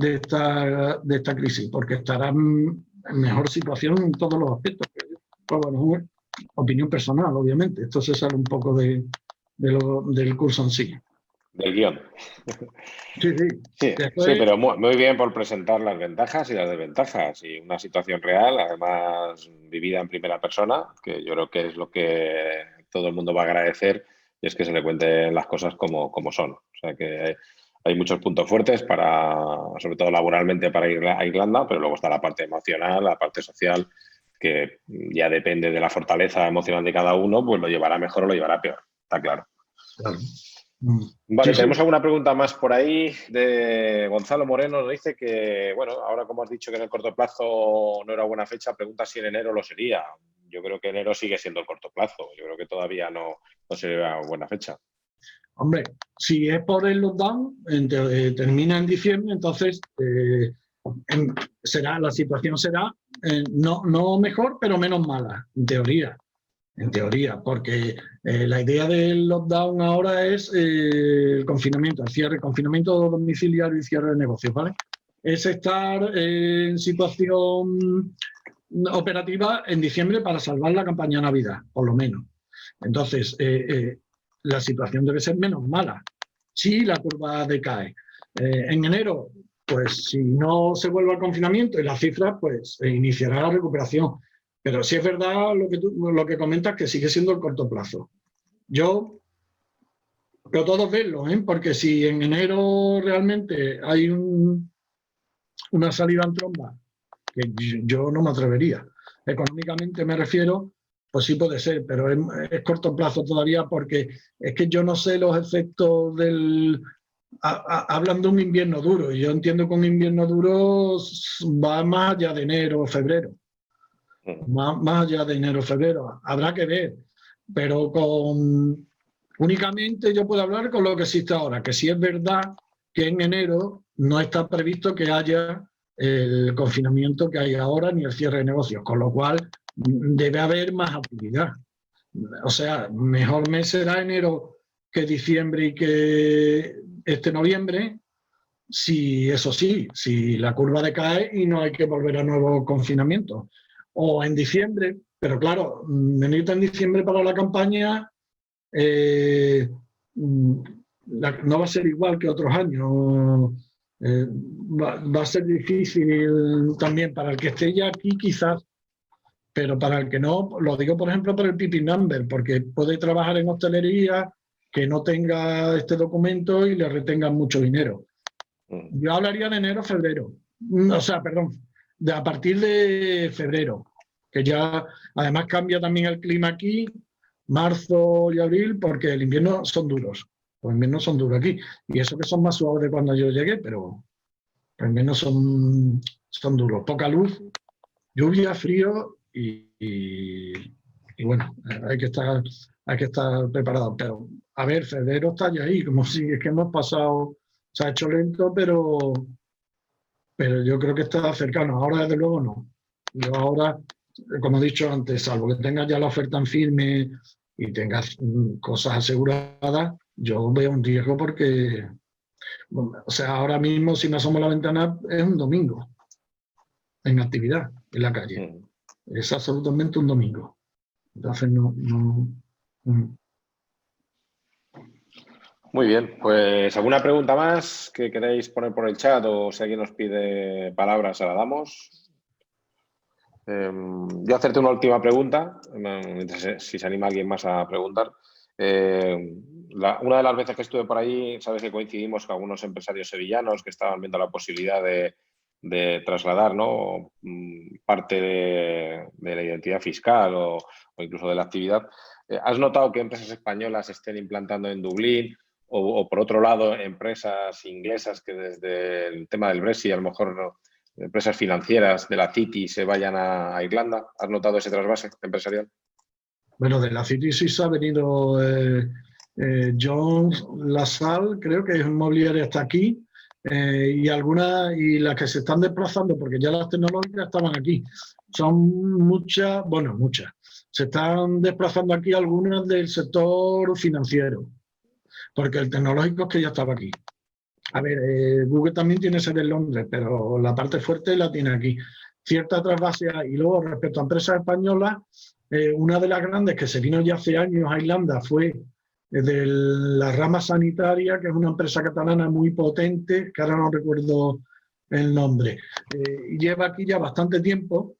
esta crisis, porque estará en mejor situación en todos los aspectos. Pues bueno, es opinión personal, obviamente. Esto se sale un poco del curso en sí. Del guión. Sí, sí. Sí, Después, pero muy bien por presentar las ventajas y las desventajas y una situación real, además vivida en primera persona, que yo creo que es lo que todo el mundo va a agradecer, y es que se le cuenten las cosas como son. O sea que hay muchos puntos fuertes sobre todo laboralmente para ir a Irlanda, pero luego está la parte emocional, la parte social, que ya depende de la fortaleza emocional de cada uno, pues lo llevará mejor o lo llevará peor, está claro. claro. Vale, Sí, sí. tenemos alguna pregunta más por ahí de Gonzalo Moreno. Nos dice que, bueno, ahora como has dicho que en el corto plazo no era buena fecha, pregunta si en enero lo sería. Yo creo que enero sigue siendo el corto plazo. Yo creo que todavía no sería buena fecha. Hombre, si es por el lockdown, termina en diciembre, entonces la situación será no mejor, pero menos mala, en teoría, porque la idea del lockdown ahora es el confinamiento, el confinamiento domiciliario y cierre de negocios, ¿vale? Es estar en situación operativa en diciembre para salvar la campaña de Navidad, por lo menos. Entonces, la situación debe ser menos mala si la curva decae. En enero, pues si no se vuelve al confinamiento y las cifras, pues se iniciará la recuperación. Pero sí es verdad lo que comentas, que sigue siendo el corto plazo. Pero todos verlo, porque si en enero realmente hay una salida en tromba, que yo no me atrevería. Económicamente me refiero, pues sí puede ser, pero es corto plazo todavía, porque es que yo no sé los efectos hablan de un invierno duro, y yo entiendo que un invierno duro va más allá de enero o febrero. Más allá de enero o febrero. Habrá que ver, pero únicamente yo puedo hablar con lo que existe ahora, que sí es verdad que en enero no está previsto que haya el confinamiento que hay ahora ni el cierre de negocios, con lo cual debe haber más actividad. O sea, mejor mes será enero que diciembre y que noviembre, si eso sí, si la curva decae y no hay que volver a nuevo confinamiento. O en diciembre, pero claro, venir en diciembre para la campaña no va a ser igual que otros años. Va a ser difícil también para el que esté ya aquí, quizás, pero para el que no, lo digo por ejemplo para el PIP number, porque puede trabajar en hostelería, que no tenga este documento y le retengan mucho dinero. Yo hablaría de enero, febrero. O sea, perdón, a partir de febrero, que ya además cambia también el clima aquí, marzo y abril, porque el invierno son duros. Los inviernos son duros aquí. Y eso que son más suaves de cuando yo llegué, pero los inviernos son duros. Poca luz, lluvia, frío y bueno, hay que estar preparado. Pero, a ver, febrero está ya ahí, como si es que hemos pasado, se ha hecho lento, pero yo creo que está cercano. Ahora, desde luego, no. Yo ahora, como he dicho antes, salvo que tengas ya la oferta en firme y tengas cosas aseguradas, yo veo un riesgo porque, o sea, ahora mismo si me asomo a la ventana es un domingo en actividad en la calle. Es absolutamente un domingo. Entonces, no. Muy bien, pues ¿alguna pregunta más que queráis poner por el chat o si alguien nos pide palabras, se la damos? Yo hacerte una última pregunta, si se anima alguien más a preguntar. Una de las veces que estuve por ahí, sabes que coincidimos con algunos empresarios sevillanos que estaban viendo la posibilidad de trasladar, ¿no? Parte de la identidad fiscal o incluso de la actividad. ¿Has notado que empresas españolas estén implantando en Dublín o por otro lado, empresas inglesas que desde el tema del Brexit, a lo mejor no, empresas financieras de la Citi se vayan a Irlanda? ¿Has notado ese trasvase empresarial? Bueno, de la Citi sí se ha venido John LaSalle, creo que es inmobiliaria hasta aquí, y las que se están desplazando, porque ya las tecnológicas estaban aquí. Son muchas, bueno, muchas. Se están desplazando aquí algunas del sector financiero, porque el tecnológico es que ya estaba aquí. A ver, Google también tiene sede en Londres, pero la parte fuerte la tiene aquí. Cierta trasvase. Y luego, respecto a empresas españolas, una de las grandes que se vino ya hace años a Irlanda fue de la rama sanitaria, que es una empresa catalana muy potente, que ahora no recuerdo el nombre. Lleva aquí ya bastante tiempo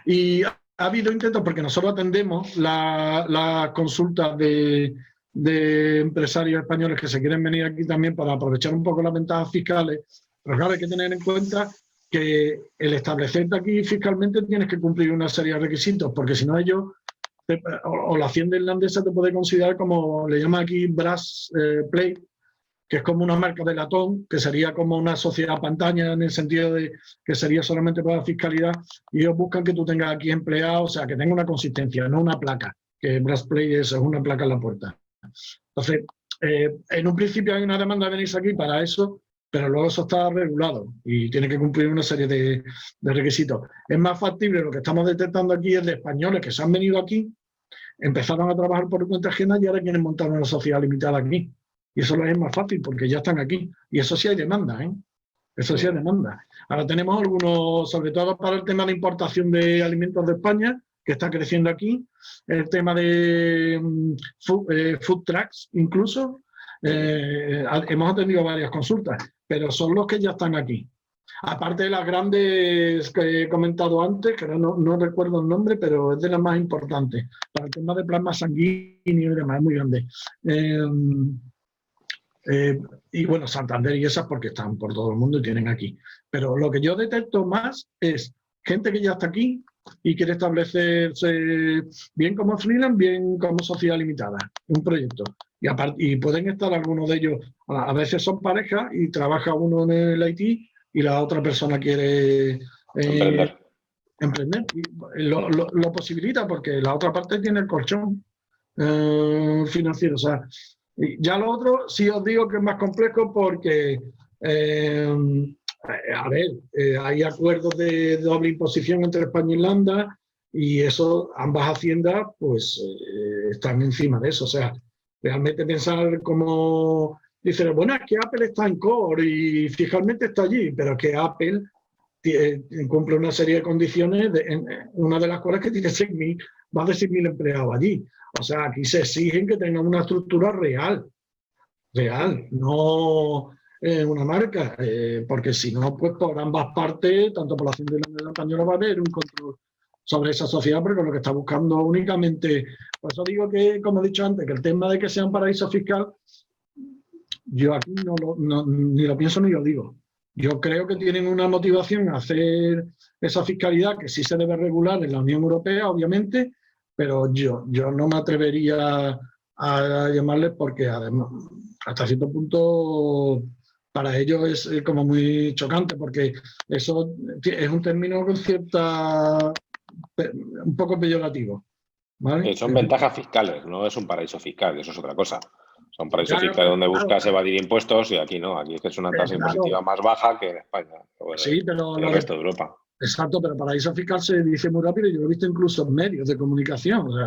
y ha habido intentos, porque nosotros atendemos las consultas de empresarios españoles que se quieren venir aquí también para aprovechar un poco las ventajas fiscales, pero claro, hay que tener en cuenta que el establecerte aquí fiscalmente tienes que cumplir una serie de requisitos, porque si no ellos, o la Hacienda irlandesa te puede considerar como, le llama aquí brass plate, que es como una marca de latón, que sería como una sociedad pantalla en el sentido de que sería solamente para la fiscalidad, y ellos buscan que tú tengas aquí empleado, o sea, que tenga una consistencia, no una placa, que brass plate es una placa en la puerta. Entonces, en un principio hay una demanda de venirse aquí para eso, pero luego eso está regulado y tiene que cumplir una serie de requisitos. Es más factible, lo que estamos detectando aquí es de españoles que se han venido aquí, empezaron a trabajar por cuenta ajena y ahora quieren montar una sociedad limitada aquí. Y eso les es más fácil porque ya están aquí. Y eso sí hay demanda, ¿eh? Eso sí hay demanda. Ahora tenemos algunos, sobre todo para el tema de importación de alimentos de España, que está creciendo aquí, el tema de food trucks incluso, hemos atendido varias consultas, pero son los que ya están aquí. Aparte de las grandes que he comentado antes, que no recuerdo el nombre, pero es de las más importantes, para el tema de plasma sanguíneo y demás, es muy grande. Y bueno, Santander y esas porque están por todo el mundo y tienen aquí. Pero lo que yo detecto más es gente que ya está aquí y quiere establecerse bien como freelance, bien como sociedad limitada, un proyecto. Y pueden estar algunos de ellos, a veces son parejas y trabaja uno en el IT y la otra persona quiere emprender. Y lo posibilita porque la otra parte tiene el colchón financiero. O sea, ya lo otro sí os digo que es más complejo porque, a ver, hay acuerdos de doble imposición entre España e Irlanda y eso, ambas haciendas, pues están encima de eso. O sea, realmente pensar como, dicen, bueno, es que Apple está en Core y fiscalmente está allí, pero que Apple cumple una serie de condiciones, una de las cuales que tiene más de 6.000 empleados allí. O sea, aquí se exigen que tengan una estructura real, no una marca, porque si no, pues por ambas partes, tanto por la Hacienda y la española, va a haber un control sobre esa sociedad, porque lo que está buscando únicamente, por eso digo que, como he dicho antes, que el tema de que sea un paraíso fiscal, yo aquí ni lo pienso ni lo digo. Yo creo que tienen una motivación a hacer esa fiscalidad que sí se debe regular en la Unión Europea, obviamente, pero yo no me atrevería a llamarles porque además, hasta cierto punto, para ellos es como muy chocante porque eso es un término con un poco peyorativo, ¿vale? Son ventajas fiscales, no es un paraíso fiscal, eso es otra cosa. Son paraísos fiscales donde buscas evadir impuestos y aquí no, aquí es que es una tasa impositiva más baja que en España, sí, pero en el resto de Europa. Exacto, pero paraíso fiscal se dice muy rápido y yo lo he visto incluso en medios de comunicación. O sea,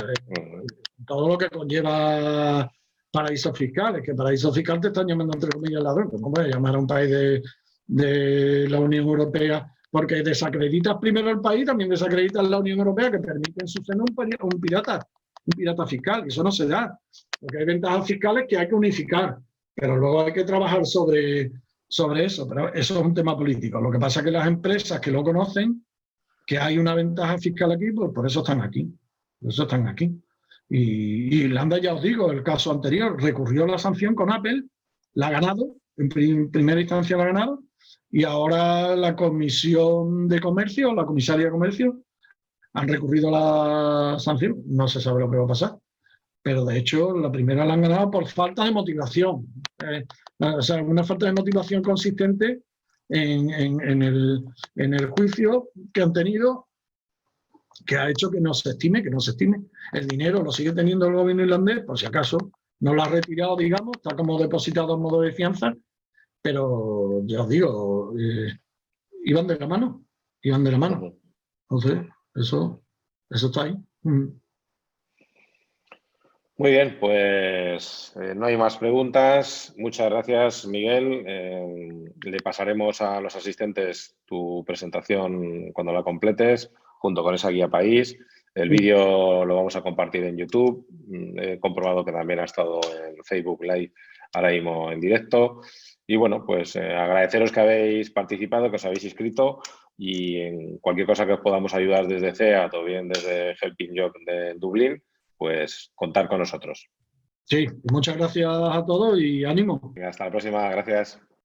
todo lo que conlleva paraísos fiscales, que paraíso fiscal te están llamando entre comillas ladrón. ¿Cómo puedes llamar a un país de la Unión Europea? Porque desacreditas primero el país, también desacreditas la Unión Europea, que permite en su seno un pirata fiscal. Y eso no se da, porque hay ventajas fiscales que hay que unificar, pero luego hay que trabajar sobre eso, pero eso es un tema político. Lo que pasa es que las empresas que lo conocen, que hay una ventaja fiscal aquí, pues por eso están aquí. Por eso están aquí. Y Irlanda, ya os digo, el caso anterior, recurrió la sanción con Apple, la ha ganado, en primera instancia la ha ganado, y ahora la Comisión de Comercio, la Comisaria de Comercio, han recurrido a la sanción. No se sabe lo que va a pasar. pero de hecho la primera la han ganado por falta de motivación. O sea, una falta de motivación consistente en el juicio que han tenido, que ha hecho que no se estime. El dinero lo sigue teniendo el gobierno irlandés, por si acaso, no lo ha retirado, digamos, está como depositado en modo de fianza, pero ya os digo, iban de la mano. Entonces, eso está ahí. Muy bien, pues no hay más preguntas. Muchas gracias, Miguel. Le pasaremos a los asistentes tu presentación cuando la completes, junto con esa guía país. El vídeo lo vamos a compartir en YouTube. He comprobado que también ha estado en Facebook Live ahora mismo en directo. Y bueno, pues agradeceros que habéis participado, que os habéis inscrito, y en cualquier cosa que os podamos ayudar desde CEAT o bien desde Helping Job de Dublín, pues contar con nosotros. Sí, muchas gracias a todos y ánimo. Hasta la próxima, gracias.